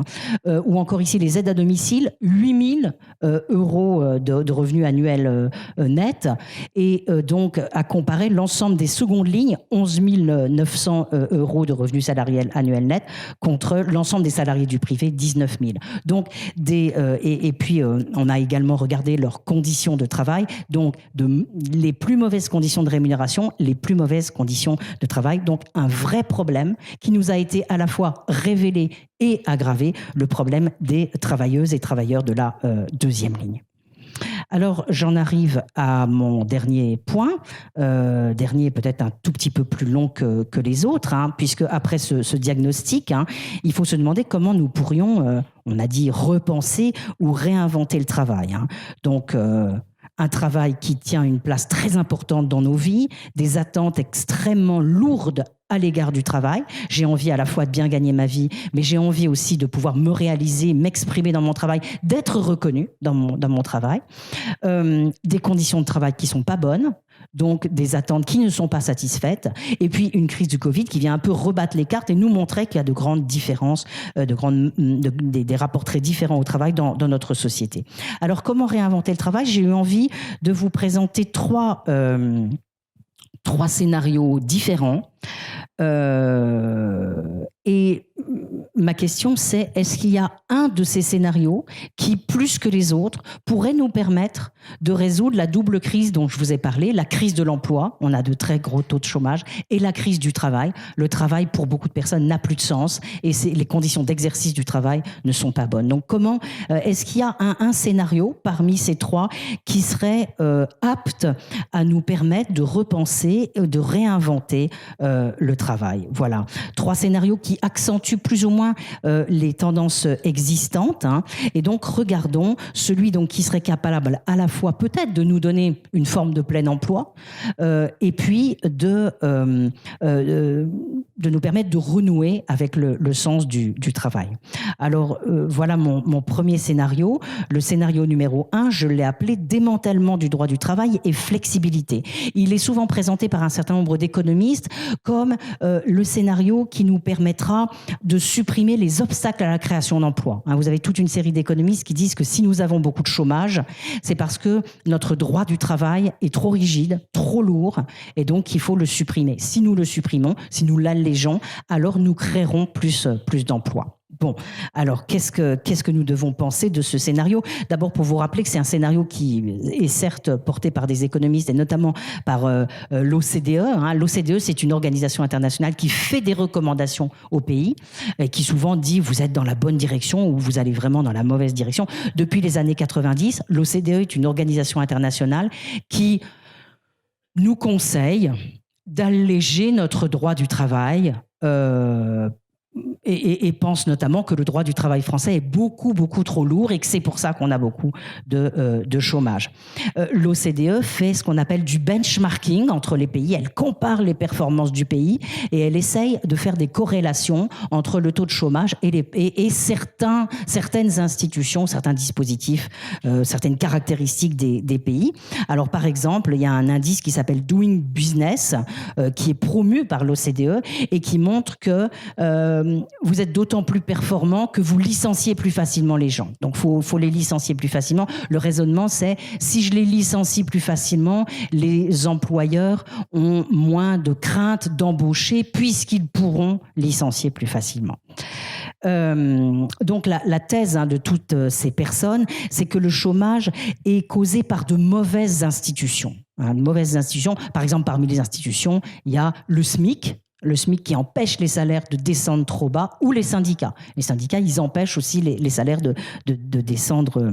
ou encore ici les aides à domicile, 8 000 euros de revenus annuels nets, et donc à comparer l'ensemble des secondes lignes, 11 900 euros de revenus salariés annuels nets, contre l'ensemble des salariés du privé, 19 000. Donc, et puis on a également regardé leurs conditions de travail, donc les plus mauvaises conditions de rémunération, les plus mauvaises conditions de travail, donc un vrai problème qui nous a été à la fois révélé et aggravé, le problème des travailleuses et travailleurs de la deuxième ligne. Alors, j'en arrive à mon dernier point, dernier peut-être un tout petit peu plus long que les autres, puisque après ce diagnostic, il faut se demander comment nous pourrions, on a dit, repenser ou réinventer le travail. Donc, un travail qui tient une place très importante dans nos vies, des attentes extrêmement lourdes à l'égard du travail. J'ai envie à la fois de bien gagner ma vie, mais j'ai envie aussi de pouvoir me réaliser, m'exprimer dans mon travail, d'être reconnu dans mon travail. Des conditions de travail qui sont pas bonnes, donc des attentes qui ne sont pas satisfaites, et puis une crise du Covid qui vient un peu rebattre les cartes et nous montrer qu'il y a de grandes différences, des rapports très différents au travail dans notre société. Alors, comment réinventer le travail ? J'ai eu envie de vous présenter trois scénarios différents. Et ma question, c'est est-ce qu'il y a un de ces scénarios qui, plus que les autres, pourrait nous permettre de résoudre la double crise dont je vous ai parlé, la crise de l'emploi, on a de très gros taux de chômage, et la crise du travail. Le travail, pour beaucoup de personnes, n'a plus de sens et les conditions d'exercice du travail ne sont pas bonnes. Donc, comment est-ce qu'il y a un scénario parmi ces trois qui serait apte à nous permettre de repenser, de réinventer le travail? Voilà. Trois scénarios qui accentuent plus ou moins les tendances existantes. Et donc, regardons celui donc, qui serait capable à la fois peut-être de nous donner une forme de plein emploi et puis de nous permettre de renouer avec le sens du travail. Alors, voilà mon premier scénario. Le scénario numéro 1, je l'ai appelé démantèlement du droit du travail et flexibilité. Il est souvent présenté par un certain nombre d'économistes comme le scénario qui nous permettra de supprimer les obstacles à la création d'emplois. Vous avez toute une série d'économistes qui disent que si nous avons beaucoup de chômage, c'est parce que notre droit du travail est trop rigide, trop lourd, et donc il faut le supprimer. Si nous le supprimons, si nous l'allégeons, alors nous créerons plus d'emplois. Bon, alors qu'est-ce que nous devons penser de ce scénario ? D'abord, pour vous rappeler que c'est un scénario qui est certes porté par des économistes et notamment par l'OCDE. L'OCDE, c'est une organisation internationale qui fait des recommandations aux pays et qui souvent dit vous êtes dans la bonne direction ou vous allez vraiment dans la mauvaise direction. Depuis les années 90, l'OCDE est une organisation internationale qui nous conseille d'alléger notre droit du travail et pense notamment que le droit du travail français est beaucoup trop lourd et que c'est pour ça qu'on a beaucoup de chômage. L'OCDE fait ce qu'on appelle du benchmarking entre les pays. Elle compare les performances du pays et elle essaye de faire des corrélations entre le taux de chômage et certaines institutions, certains dispositifs, certaines caractéristiques des pays. Alors par exemple, il y a un indice qui s'appelle Doing Business qui est promu par l'OCDE et qui montre que vous êtes d'autant plus performant que vous licenciez plus facilement les gens. Donc, faut les licencier plus facilement. Le raisonnement, c'est si je les licencie plus facilement, les employeurs ont moins de crainte d'embaucher puisqu'ils pourront licencier plus facilement. Donc, la thèse de toutes ces personnes, c'est que le chômage est causé par de mauvaises institutions. De mauvaises institutions. Par exemple, parmi les institutions, il y a le SMIC qui empêche les salaires de descendre trop bas, ou les syndicats. Les syndicats, ils empêchent aussi les salaires de descendre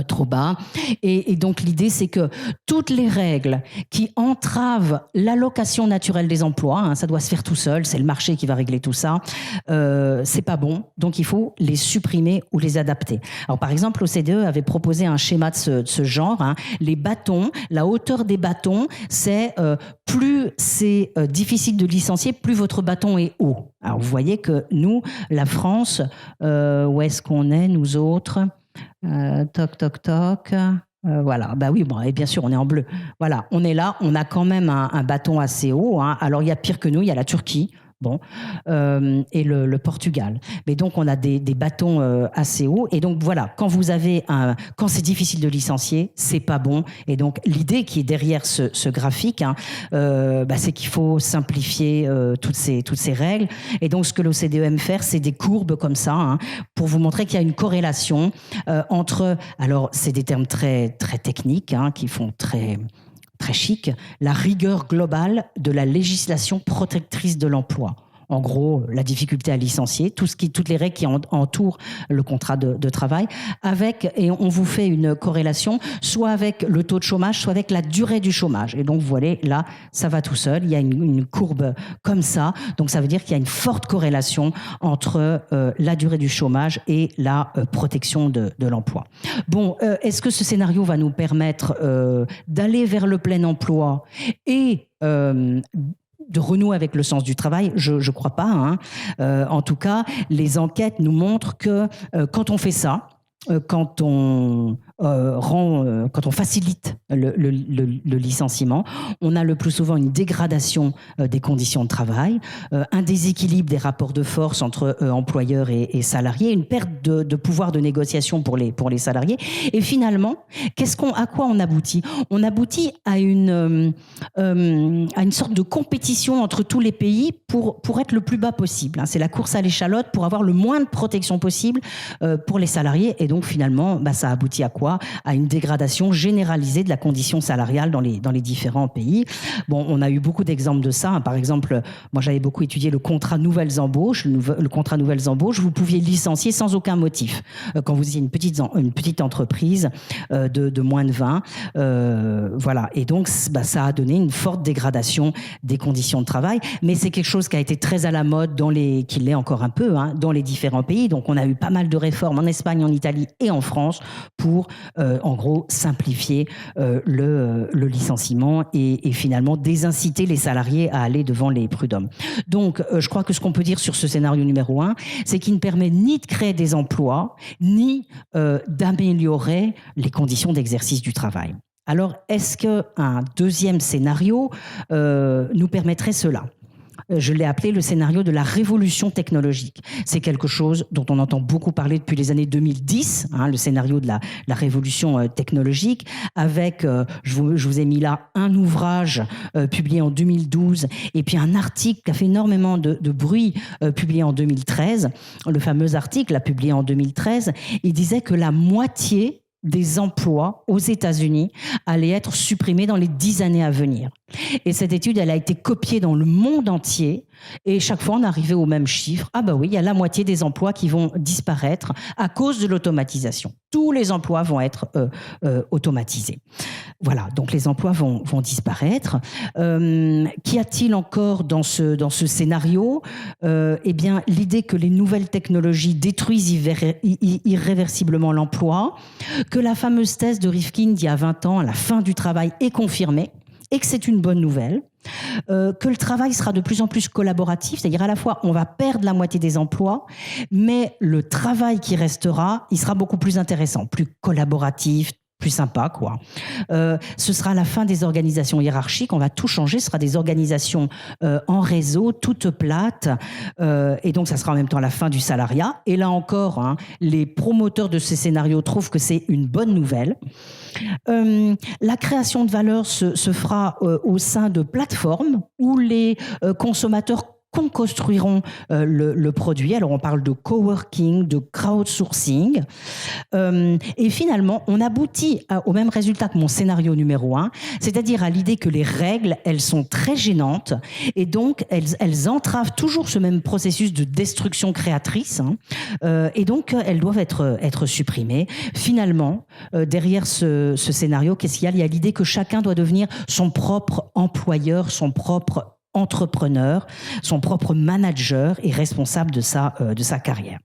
trop bas. Et donc l'idée, c'est que toutes les règles qui entravent l'allocation naturelle des emplois, ça doit se faire tout seul, c'est le marché qui va régler tout ça, c'est pas bon, donc il faut les supprimer ou les adapter. Alors par exemple, l'OCDE avait proposé un schéma de ce genre, les bâtons, la hauteur des bâtons, c'est plus c'est difficile de licencier, plus votre bâton est haut. Alors vous voyez que nous, la France, où est-ce qu'on est, nous autres ? Voilà, bah oui, bon, et bien sûr, on est en bleu. Voilà, on est là, on a quand même un bâton assez haut. Alors, il y a pire que nous, il y a la Turquie. Bon, et le Portugal. Mais donc, on a des bâtons assez hauts. Et donc, voilà, quand c'est difficile de licencier, c'est pas bon. Et donc, l'idée qui est derrière ce graphique, c'est qu'il faut simplifier toutes ces règles. Et donc, ce que l'OCDE aime faire, c'est des courbes comme ça, pour vous montrer qu'il y a une corrélation entre... Alors, c'est des termes très, très techniques, qui font très très chic, la rigueur globale de la législation protectrice de l'emploi. En gros, la difficulté à licencier, toutes les règles qui entourent le contrat de travail, et on vous fait une corrélation, soit avec le taux de chômage, soit avec la durée du chômage. Et donc, vous voyez, là, ça va tout seul. Il y a une courbe comme ça. Donc, ça veut dire qu'il y a une forte corrélation entre la durée du chômage et la protection de l'emploi. Bon, est-ce que ce scénario va nous permettre d'aller vers le plein emploi et de renouer avec le sens du travail? Je crois pas, hein. En tout cas, les enquêtes nous montrent que quand on fait ça, quand on facilite le licenciement, on a le plus souvent une dégradation des conditions de travail, un déséquilibre des rapports de force entre employeurs et salariés, une perte de pouvoir de négociation pour les salariés. Et finalement, à quoi on aboutit? On aboutit à une sorte de compétition entre tous les pays pour être le plus bas possible. C'est la course à l'échalote pour avoir le moins de protection possible pour les salariés. Et donc finalement, ça aboutit à quoi? À une dégradation généralisée de la condition salariale dans les différents pays. Bon, on a eu beaucoup d'exemples de ça. Par exemple, moi j'avais beaucoup étudié le contrat nouvelles embauches. Le contrat nouvelles embauches, vous pouviez licencier sans aucun motif. Quand vous étiez une petite entreprise de moins de 20, voilà. Et donc, ça a donné une forte dégradation des conditions de travail. Mais c'est quelque chose qui a été très à la mode qui l'est encore un peu, hein, dans les différents pays. Donc, on a eu pas mal de réformes en Espagne, en Italie et en France pour, en gros, simplifier le licenciement et finalement désinciter les salariés à aller devant les prud'hommes. Donc, je crois que ce qu'on peut dire sur ce scénario numéro 1, c'est qu'il ne permet ni de créer des emplois, ni d'améliorer les conditions d'exercice du travail. Alors, est-ce qu'un deuxième scénario nous permettrait cela ? Je l'ai appelé le scénario de la révolution technologique. C'est quelque chose dont on entend beaucoup parler depuis les années 2010, hein, le scénario de la révolution technologique, avec, je vous ai mis là un ouvrage publié en 2012 et puis un article qui a fait énormément de bruit publié en 2013. Le fameux article, publié en 2013, il disait que la moitié des emplois aux États-Unis allaient être supprimés dans les 10 années à venir. Et cette étude, elle a été copiée dans le monde entier. Et chaque fois, on arrivait au même chiffre. Ah bah oui, il y a la moitié des emplois qui vont disparaître à cause de l'automatisation. Tous les emplois vont être automatisés. Voilà, donc les emplois vont disparaître. Qu'y a-t-il encore dans ce scénario ? Eh bien, l'idée que les nouvelles technologies détruisent irréversiblement l'emploi, que la fameuse thèse de Rifkin d'il y a 20 ans, à la fin du travail, est confirmée, et que c'est une bonne nouvelle, que le travail sera de plus en plus collaboratif, c'est-à-dire à la fois on va perdre la moitié des emplois, mais le travail qui restera, il sera beaucoup plus intéressant, plus collaboratif, plus sympa, quoi. Ce sera la fin des organisations hiérarchiques, on va tout changer, ce sera des organisations en réseau, toutes plates, et donc ça sera en même temps la fin du salariat. Et là encore, hein, les promoteurs de ces scénarios trouvent que c'est une bonne nouvelle. La création de valeur se fera au sein de plateformes où les consommateurs construiront le produit. Alors on parle de coworking, de crowdsourcing. Et finalement, on aboutit au même résultat que mon scénario numéro 1, c'est-à-dire à l'idée que les règles, elles sont très gênantes et donc elles entravent toujours ce même processus de destruction créatrice, hein, et donc elles doivent être supprimées. Finalement, derrière ce scénario, qu'est-ce qu'il y a ? Il y a l'idée que chacun doit devenir son propre employeur, son propre entrepreneur, son propre manager et responsable de sa carrière.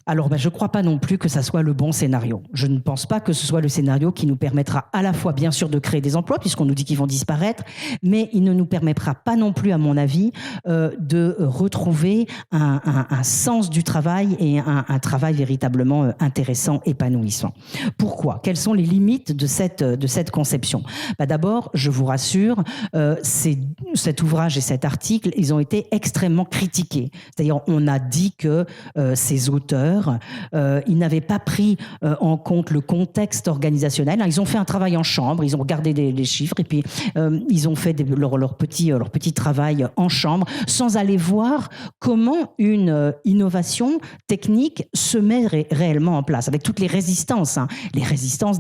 Alors, je ne crois pas non plus que ça soit le bon scénario. Je ne pense pas que ce soit le scénario qui nous permettra à la fois, bien sûr, de créer des emplois, puisqu'on nous dit qu'ils vont disparaître, mais il ne nous permettra pas non plus, à mon avis, de retrouver un sens du travail et un travail véritablement intéressant, épanouissant. Pourquoi ? Quelles sont les limites de cette conception ? D'abord, je vous rassure, cet ouvrage et cet article, ils ont été extrêmement critiqués. C'est-à-dire, on a dit que ces auteurs travailleurs. Ils n'avaient pas pris en compte le contexte organisationnel. Ils ont fait un travail en chambre, ils ont regardé les chiffres et puis ils ont fait leur petit travail en chambre sans aller voir comment une innovation technique se met réellement en place, avec toutes les résistances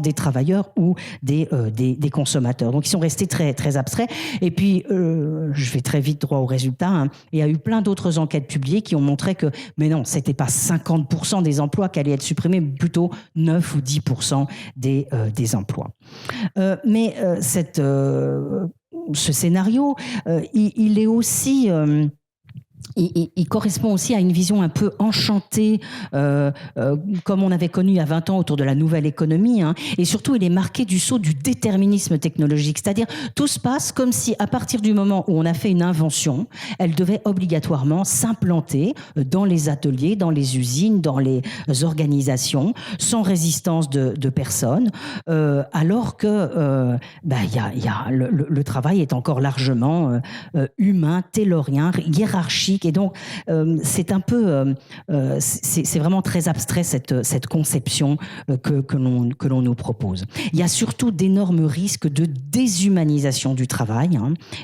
des travailleurs ou des consommateurs. Donc ils sont restés très, très abstraits. Et puis, je vais très vite droit au résultat. Il y a eu plein d'autres enquêtes publiées qui ont montré que, mais non, c'était pas 50% des emplois qui allaient être supprimés, mais plutôt 9 ou 10% des emplois. Mais ce scénario, il est aussi... Il correspond aussi à une vision un peu enchantée, comme on avait connu il y a 20 ans autour de la nouvelle économie. Et surtout, il est marqué du sceau du déterminisme technologique. C'est-à-dire, tout se passe comme si, à partir du moment où on a fait une invention, elle devait obligatoirement s'implanter dans les ateliers, dans les usines, dans les organisations, sans résistance de personne, alors que le travail est encore largement humain, taylorien, hiérarchique. Et donc, c'est un peu, c'est vraiment très abstrait cette conception que l'on nous propose. Il y a surtout d'énormes risques de déshumanisation du travail.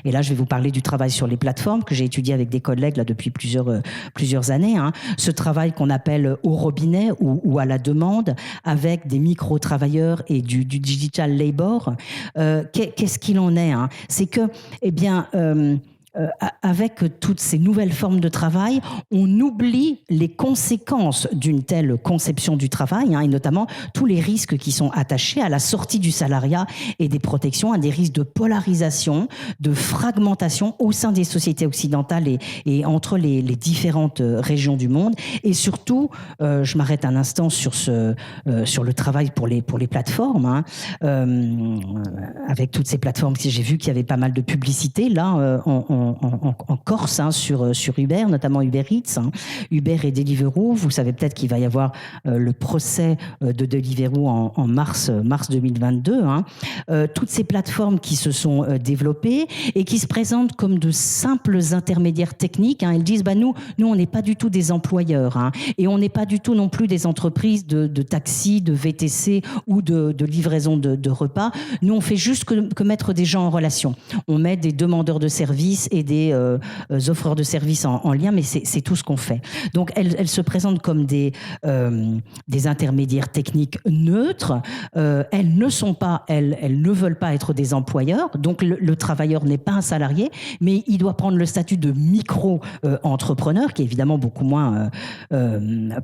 Et là, je vais vous parler du travail sur les plateformes que j'ai étudié avec des collègues là depuis plusieurs années. Ce travail qu'on appelle au robinet ou à la demande, avec des micro-travailleurs et du digital labor. Qu'est-ce qu'il en est? C'est que, avec toutes ces nouvelles formes de travail, on oublie les conséquences d'une telle conception du travail, et notamment tous les risques qui sont attachés à la sortie du salariat et des protections, à des risques de polarisation, de fragmentation au sein des sociétés occidentales et entre les différentes régions du monde. Et surtout, je m'arrête un instant sur le travail pour les plateformes, avec toutes ces plateformes. J'ai vu qu'il y avait pas mal de publicité là en Corse, sur Uber, notamment Uber Eats, Uber et Deliveroo. Vous savez peut-être qu'il va y avoir le procès de Deliveroo en mars 2022. Toutes ces plateformes qui se sont développées et qui se présentent comme de simples intermédiaires techniques. Elles disent, nous, on n'est pas du tout des employeurs, et on n'est pas du tout non plus des entreprises de taxi, de VTC ou de livraison de repas. Nous, on fait juste que mettre des gens en relation. On met des demandeurs de services et des offreurs de services en lien, mais c'est tout ce qu'on fait. Donc, elles se présentent comme des intermédiaires techniques neutres. Elles ne veulent pas être des employeurs. Donc, le travailleur n'est pas un salarié, mais il doit prendre le statut de micro-entrepreneur, qui est évidemment beaucoup moins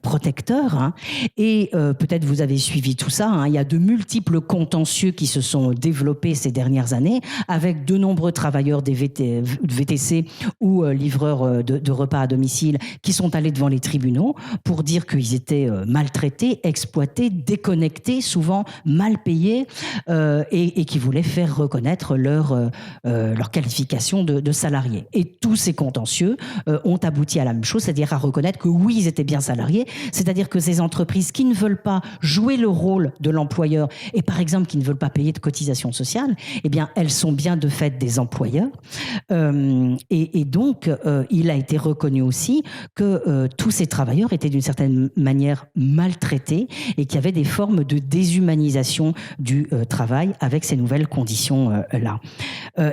protecteur. Et peut-être vous avez suivi tout ça. Il y a de multiples contentieux qui se sont développés ces dernières années, avec de nombreux travailleurs des VTC ou livreurs de repas à domicile qui sont allés devant les tribunaux pour dire qu'ils étaient maltraités, exploités, déconnectés, souvent mal payés, et qui voulaient faire reconnaître leur qualification de salariés. Et tous ces contentieux ont abouti à la même chose, c'est-à-dire à reconnaître que oui, ils étaient bien salariés, c'est-à-dire que ces entreprises qui ne veulent pas jouer le rôle de l'employeur et par exemple qui ne veulent pas payer de cotisations sociales, elles sont bien de fait des employeurs. Et donc, il a été reconnu aussi que tous ces travailleurs étaient d'une certaine manière maltraités et qu'il y avait des formes de déshumanisation du travail avec ces nouvelles conditions-là.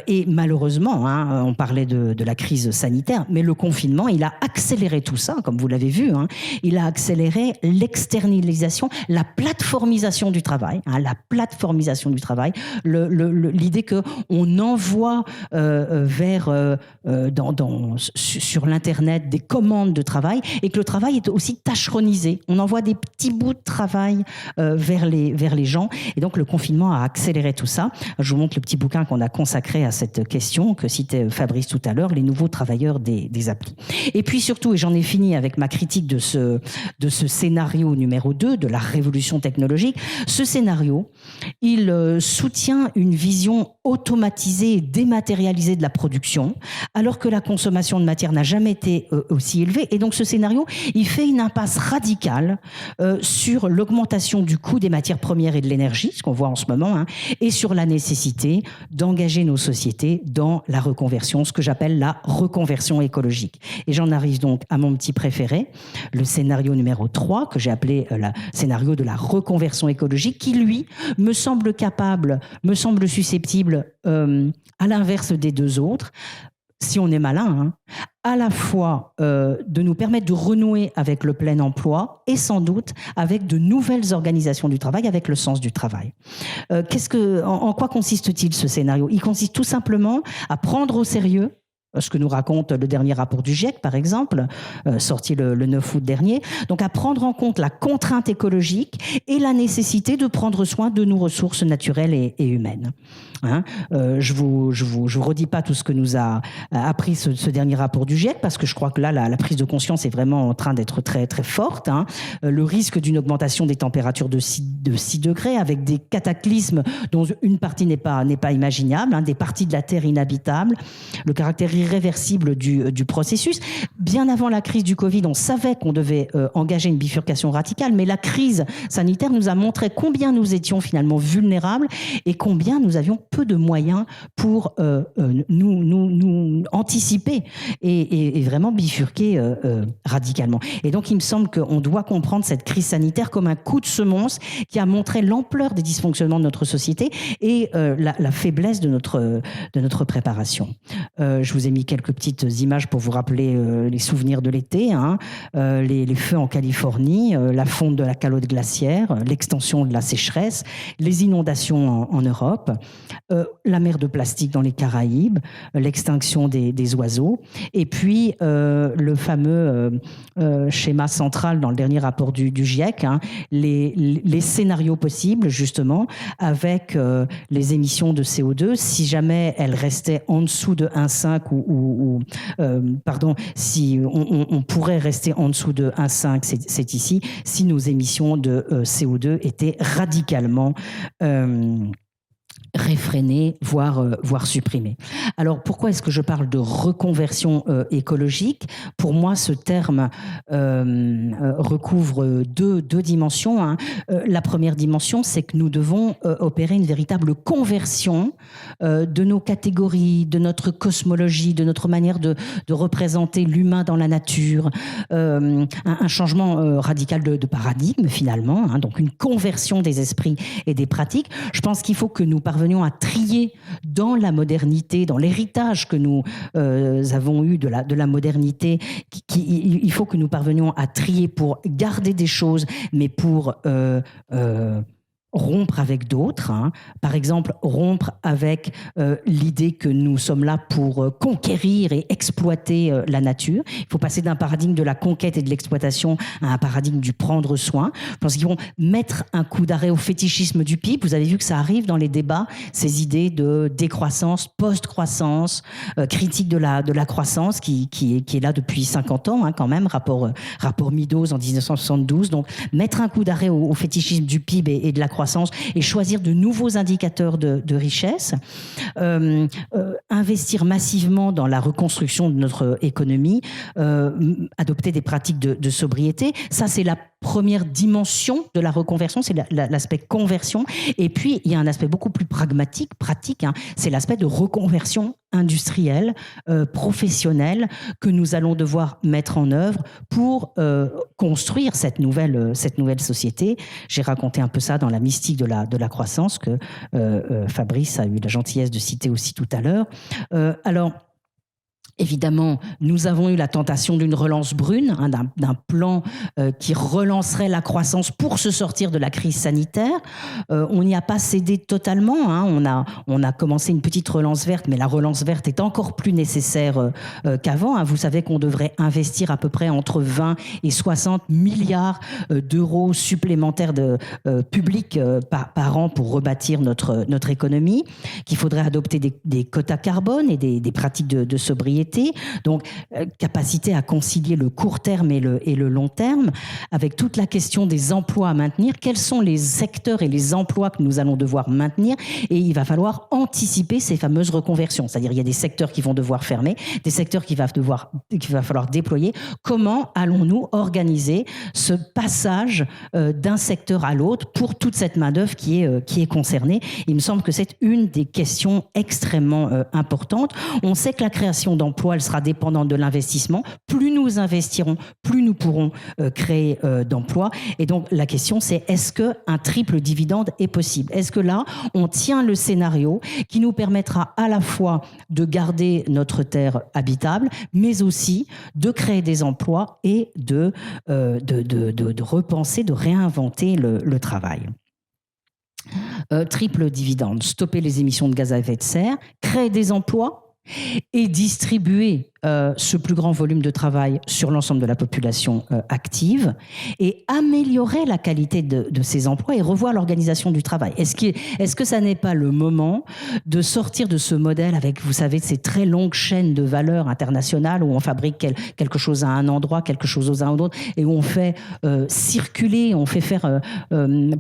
Et malheureusement, on parlait de la crise sanitaire, mais le confinement, il a accéléré tout ça, comme vous l'avez vu. Il a accéléré l'externalisation, la plateformisation du travail. La plateformisation du travail, l'idée qu'on envoie sur l'Internet des commandes de travail et que le travail est aussi tâcheronisé. On envoie des petits bouts de travail vers les gens. Et donc, le confinement a accéléré tout ça. Je vous montre le petit bouquin qu'on a consacré à cette question que citait Fabrice tout à l'heure, les nouveaux travailleurs des applis. Et puis surtout, et j'en ai fini avec ma critique de ce scénario numéro 2, de la révolution technologique, ce scénario, il soutient une vision automatisée et dématérialisée de la production, production, alors que la consommation de matière n'a jamais été aussi élevée. Et donc ce scénario, il fait une impasse radicale sur l'augmentation du coût des matières premières et de l'énergie, ce qu'on voit en ce moment, et sur la nécessité d'engager nos sociétés dans la reconversion, ce que j'appelle la reconversion écologique. Et j'en arrive donc à mon petit préféré, le scénario numéro 3, que j'ai appelé le scénario de la reconversion écologique, qui, lui, me semble susceptible, à l'inverse des deux autres, si on est malin, à la fois de nous permettre de renouer avec le plein emploi et sans doute avec de nouvelles organisations du travail, avec le sens du travail. En quoi consiste-t-il ce scénario ? Il consiste tout simplement à prendre au sérieux ce que nous raconte le dernier rapport du GIEC, par exemple, sorti le 9 août dernier. Donc, à prendre en compte la contrainte écologique et la nécessité de prendre soin de nos ressources naturelles et humaines. Je vous redis pas tout ce que nous a appris ce dernier rapport du GIEC, parce que je crois que là, la prise de conscience est vraiment en train d'être très, très forte. Le risque d'une augmentation des températures de 6 degrés, avec des cataclysmes dont une partie n'est pas imaginable, des parties de la Terre inhabitables, le caractère irréversible du processus. Bien avant la crise du Covid, on savait qu'on devait engager une bifurcation radicale, mais la crise sanitaire nous a montré combien nous étions finalement vulnérables et combien nous avions peu de moyens pour nous anticiper et vraiment bifurquer radicalement. Et donc, il me semble qu'on doit comprendre cette crise sanitaire comme un coup de semonce qui a montré l'ampleur des dysfonctionnements de notre société et la faiblesse de notre préparation. Je vous ai mis quelques petites images pour vous rappeler les souvenirs de l'été, les feux en Californie, la fonte de la calotte glaciaire, l'extension de la sécheresse, les inondations en Europe, la mer de plastique dans les Caraïbes, l'extinction des oiseaux, et puis le fameux schéma central dans le dernier rapport du GIEC, les scénarios possibles justement avec les émissions de CO2 si jamais elles restaient en dessous de 1,5 si on pourrait rester en dessous de 1,5, c'est ici, si nos émissions de CO2 étaient radicalement réfréner, voire supprimer. Alors, pourquoi est-ce que je parle de reconversion écologique ? Pour moi, ce terme recouvre deux dimensions. La première dimension, c'est que nous devons opérer une véritable conversion de nos catégories, de notre cosmologie, de notre manière de représenter l'humain dans la nature, un changement radical de paradigme, finalement, donc une conversion des esprits et des pratiques. Je pense qu'il faut que nous parvenions à trier dans la modernité, dans l'héritage que nous avons eu de la modernité, il faut que nous parvenions à trier pour garder des choses, mais pour rompre avec d'autres. Par exemple, rompre avec l'idée que nous sommes là pour conquérir et exploiter la nature. Il faut passer d'un paradigme de la conquête et de l'exploitation à un paradigme du prendre soin. Je pense qu'ils vont mettre un coup d'arrêt au fétichisme du PIB. Vous avez vu que ça arrive dans les débats, ces idées de décroissance, post-croissance, critique de la croissance qui est là depuis 50 ans quand même, rapport Meadows en 1972. Donc, mettre un coup d'arrêt au fétichisme du PIB et de la croissance et choisir de nouveaux indicateurs de richesse, investir massivement dans la reconstruction de notre économie, adopter des pratiques de sobriété. Ça, c'est la première dimension de la reconversion, c'est l'aspect conversion. Et puis, il y a un aspect beaucoup plus pragmatique, pratique, c'est l'aspect de reconversion industrielle, professionnelle, que nous allons devoir mettre en œuvre pour construire cette nouvelle société. J'ai raconté un peu ça dans la mystique de la croissance que Fabrice a eu la gentillesse de citer aussi tout à l'heure. Alors, évidemment, nous avons eu la tentation d'une relance brune, d'un plan qui relancerait la croissance pour se sortir de la crise sanitaire. On n'y a pas cédé totalement. On a commencé une petite relance verte, mais la relance verte est encore plus nécessaire qu'avant. Vous savez qu'on devrait investir à peu près entre 20 et 60 milliards d'euros supplémentaires publics par an pour rebâtir notre économie, qu'il faudrait adopter des quotas carbone et des pratiques de sobriété, sobriété, donc capacité à concilier le court terme et le long terme, avec toute la question des emplois à maintenir. Quels sont les secteurs et les emplois que nous allons devoir maintenir? Et il va falloir anticiper ces fameuses reconversions. C'est-à-dire il y a des secteurs qui vont devoir fermer, des secteurs qu'il va falloir déployer. Comment allons-nous organiser ce passage d'un secteur à l'autre pour toute cette main-d'œuvre qui est concernée? Il me semble que c'est une des questions extrêmement importantes. On sait que la création d'emplois, elle sera dépendante de l'investissement. Plus nous investirons, plus nous pourrons créer d'emplois. Et donc la question, c'est est-ce qu'un triple dividende est possible? Est-ce que là, on tient le scénario qui nous permettra à la fois de garder notre terre habitable, mais aussi de créer des emplois et de repenser, de réinventer le travail. Triple dividende, stopper les émissions de gaz à effet de serre, créer des emplois et distribuer ce plus grand volume de travail sur l'ensemble de la population active et améliorer la qualité de ces emplois et revoir l'organisation du travail. Est-ce que ça n'est pas le moment de sortir de ce modèle avec, vous savez, ces très longues chaînes de valeur internationales où on fabrique quelque chose à un endroit, quelque chose à un autre, et où on fait circuler, on fait faire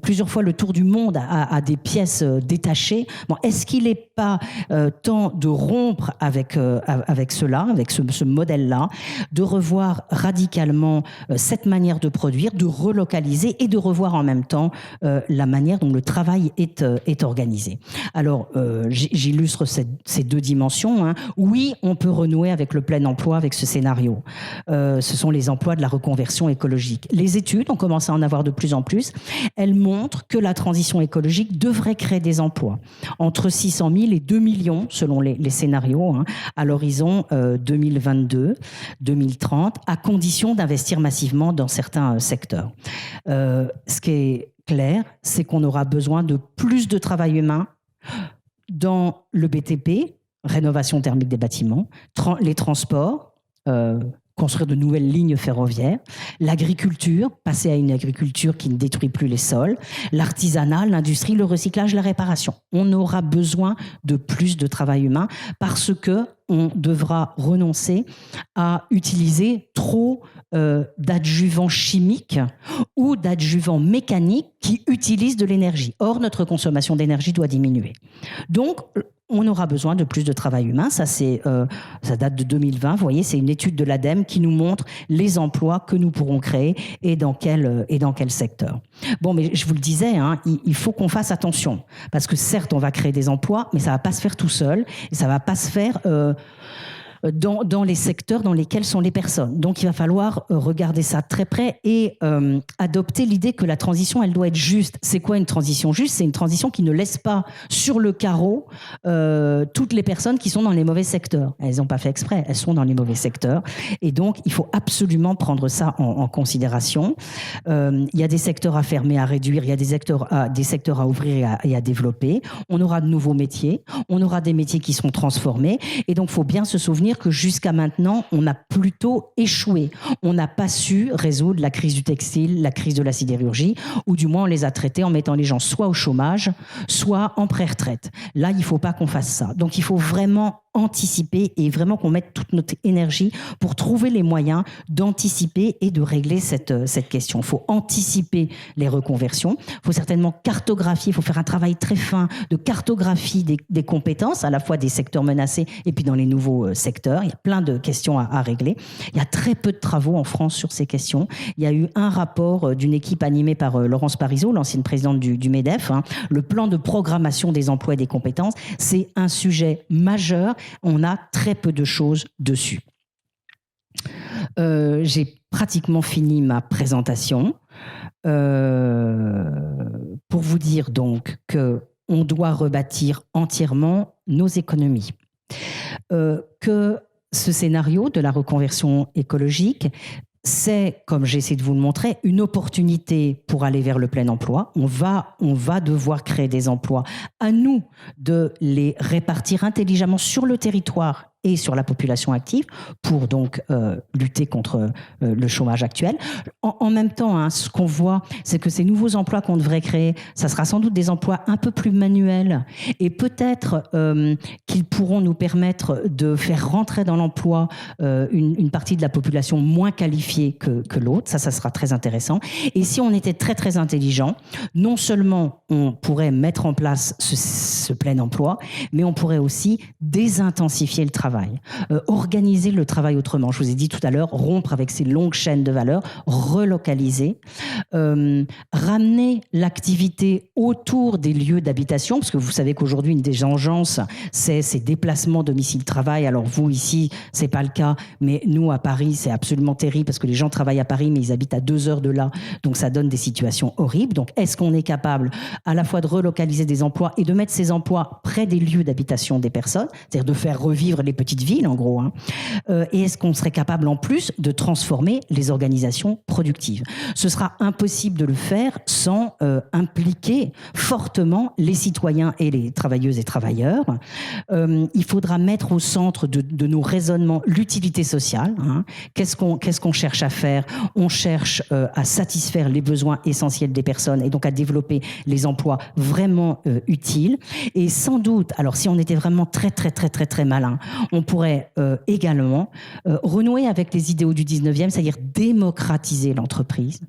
plusieurs fois le tour du monde à des pièces détachées. Bon, est-ce qu'il n'est pas temps de rompre avec cela, avec ce modèle-là, de revoir radicalement cette manière de produire, de relocaliser et de revoir en même temps la manière dont le travail est organisé. Alors, j'illustre ces deux dimensions. Hein. Oui, on peut renouer avec le plein emploi, avec ce scénario. Ce sont les emplois de la reconversion écologique. Les études, on commence à en avoir de plus en plus, elles montrent que la transition écologique devrait créer des emplois. Entre 600 000 et 2 millions, selon les scénarios, hein, à l'horizon 2022-2030, à condition d'investir massivement dans certains secteurs. Ce qui est clair, c'est qu'on aura besoin de plus de travail humain dans le BTP, rénovation thermique des bâtiments, les transports, construire de nouvelles lignes ferroviaires, l'agriculture, passer à une agriculture qui ne détruit plus les sols, l'artisanat, l'industrie, le recyclage, la réparation. On aura besoin de plus de travail humain parce que on devra renoncer à utiliser trop d'adjuvants chimiques ou d'adjuvants mécaniques qui utilisent de l'énergie. Or, notre consommation d'énergie doit diminuer. Donc, on aura besoin de plus de travail humain. Ça date de 2020. Vous voyez, c'est une étude de l'ADEME qui nous montre les emplois que nous pourrons créer et dans quel secteur. Bon, mais je vous le disais, hein, il faut qu'on fasse attention. Parce que certes, on va créer des emplois, mais ça ne va pas se faire tout seul. Et ça ne va pas se faire dans les secteurs dans lesquels sont les personnes. Donc, il va falloir regarder ça très près et adopter l'idée que la transition, elle doit être juste. C'est quoi une transition juste? C'est une transition qui ne laisse pas sur le carreau toutes les personnes qui sont dans les mauvais secteurs. Elles n'ont pas fait exprès, elles sont dans les mauvais secteurs. Et donc, il faut absolument prendre ça en considération. Il y a des secteurs à fermer, à réduire, il y a des secteurs à ouvrir et à développer. On aura de nouveaux métiers, on aura des métiers qui seront transformés. Et donc, il faut bien se souvenir que jusqu'à maintenant, on a plutôt échoué. On n'a pas su résoudre la crise du textile, la crise de la sidérurgie, ou du moins on les a traités en mettant les gens soit au chômage, soit en pré-retraite. Là, il ne faut pas qu'on fasse ça. Donc, il faut vraiment anticiper et vraiment qu'on mette toute notre énergie pour trouver les moyens d'anticiper et de régler cette question. Il faut anticiper les reconversions. Il faut certainement cartographier, il faut faire un travail très fin de cartographie des compétences, à la fois des secteurs menacés et puis dans les nouveaux secteurs. Il y a plein de questions à régler. Il y a très peu de travaux en France sur ces questions. Il y a eu un rapport d'une équipe animée par Laurence Parisot, l'ancienne présidente du MEDEF, hein, le plan de programmation des emplois et des compétences. C'est un sujet majeur. On a très peu de choses dessus. J'ai pratiquement fini ma présentation pour vous dire donc qu'on doit rebâtir entièrement nos économies. Que ce scénario de la reconversion écologique, c'est, comme j'essaie de vous le montrer, une opportunité pour aller vers le plein emploi. On va devoir créer des emplois. À nous de les répartir intelligemment sur le territoire et sur la population active pour donc lutter contre le chômage actuel. En même temps, hein, ce qu'on voit, c'est que ces nouveaux emplois qu'on devrait créer, ça sera sans doute des emplois un peu plus manuels et peut-être qu'ils pourront nous permettre de faire rentrer dans l'emploi une partie de la population moins qualifiée que l'autre. Ça sera très intéressant. Et si on était très très intelligent, non seulement on pourrait mettre en place ce plein emploi, mais on pourrait aussi désintensifier le travail, organiser le travail autrement. Je vous ai dit tout à l'heure, rompre avec ces longues chaînes de valeur, relocaliser, ramener l'activité autour des lieux d'habitation, parce que vous savez qu'aujourd'hui, une des urgences, c'est ces déplacements domicile-travail. Alors vous, ici, c'est pas le cas, mais nous, à Paris, c'est absolument terrible, parce que les gens travaillent à Paris, mais ils habitent à 2 heures de là, donc ça donne des situations horribles. Donc, est-ce qu'on est capable à la fois de relocaliser des emplois et de mettre ces emplois près des lieux d'habitation des personnes, c'est-à-dire de faire revivre les petites villes, en gros, hein. Et est-ce qu'on serait capable, en plus, de transformer les organisations productives? Ce sera impossible de le faire sans impliquer fortement les citoyens et les travailleuses et travailleurs. Il faudra mettre au centre de nos raisonnements l'utilité sociale, hein. Qu'est-ce qu'on cherche à faire? On cherche à satisfaire les besoins essentiels des personnes et donc à développer les emplois vraiment utiles. Et sans doute, alors si on était vraiment très très très très très malin, on pourrait également renouer avec les idéaux du 19e, c'est-à-dire démocratiser l'entreprise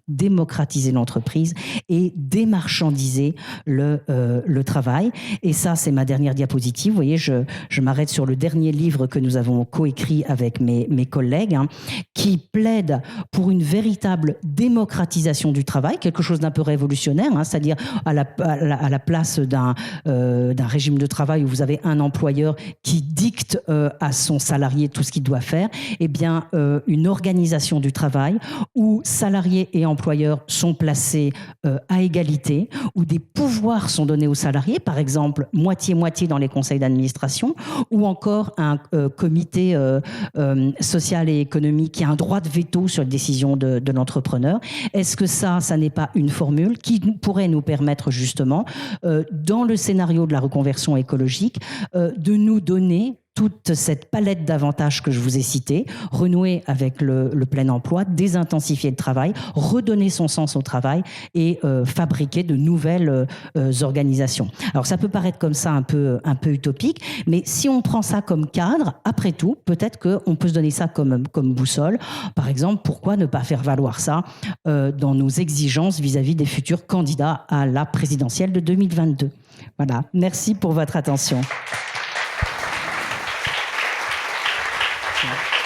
et démarchandiser le travail. Et ça, c'est ma dernière diapositive. Vous voyez, je m'arrête sur le dernier livre que nous avons coécrit avec mes collègues, hein, qui plaide pour une véritable démocratisation du travail, quelque chose d'un peu révolutionnaire, hein, c'est-à-dire à la place d'un régime de travail où vous avez un employeur qui dicte à son salarié tout ce qu'il doit faire, eh bien, une organisation du travail où salariés et employeurs sont placés à égalité, où des pouvoirs sont donnés aux salariés, par exemple, moitié-moitié dans les conseils d'administration, ou encore un comité social et économique qui a un droit de veto sur les décisions de l'entrepreneur. Est-ce que ça n'est pas une formule qui pourrait nous permettre justement, dans le scénario de la reconversion écologique, de nous donner toute cette palette d'avantages que je vous ai cités, renouer avec le plein emploi, désintensifier le travail, redonner son sens au travail et fabriquer de nouvelles organisations. Alors ça peut paraître comme ça un peu utopique, mais si on prend ça comme cadre, après tout, peut-être qu'on peut se donner ça comme boussole. Par exemple, pourquoi ne pas faire valoir ça dans nos exigences vis-à-vis des futurs candidats à la présidentielle de 2022. Voilà, merci pour votre attention. Yeah.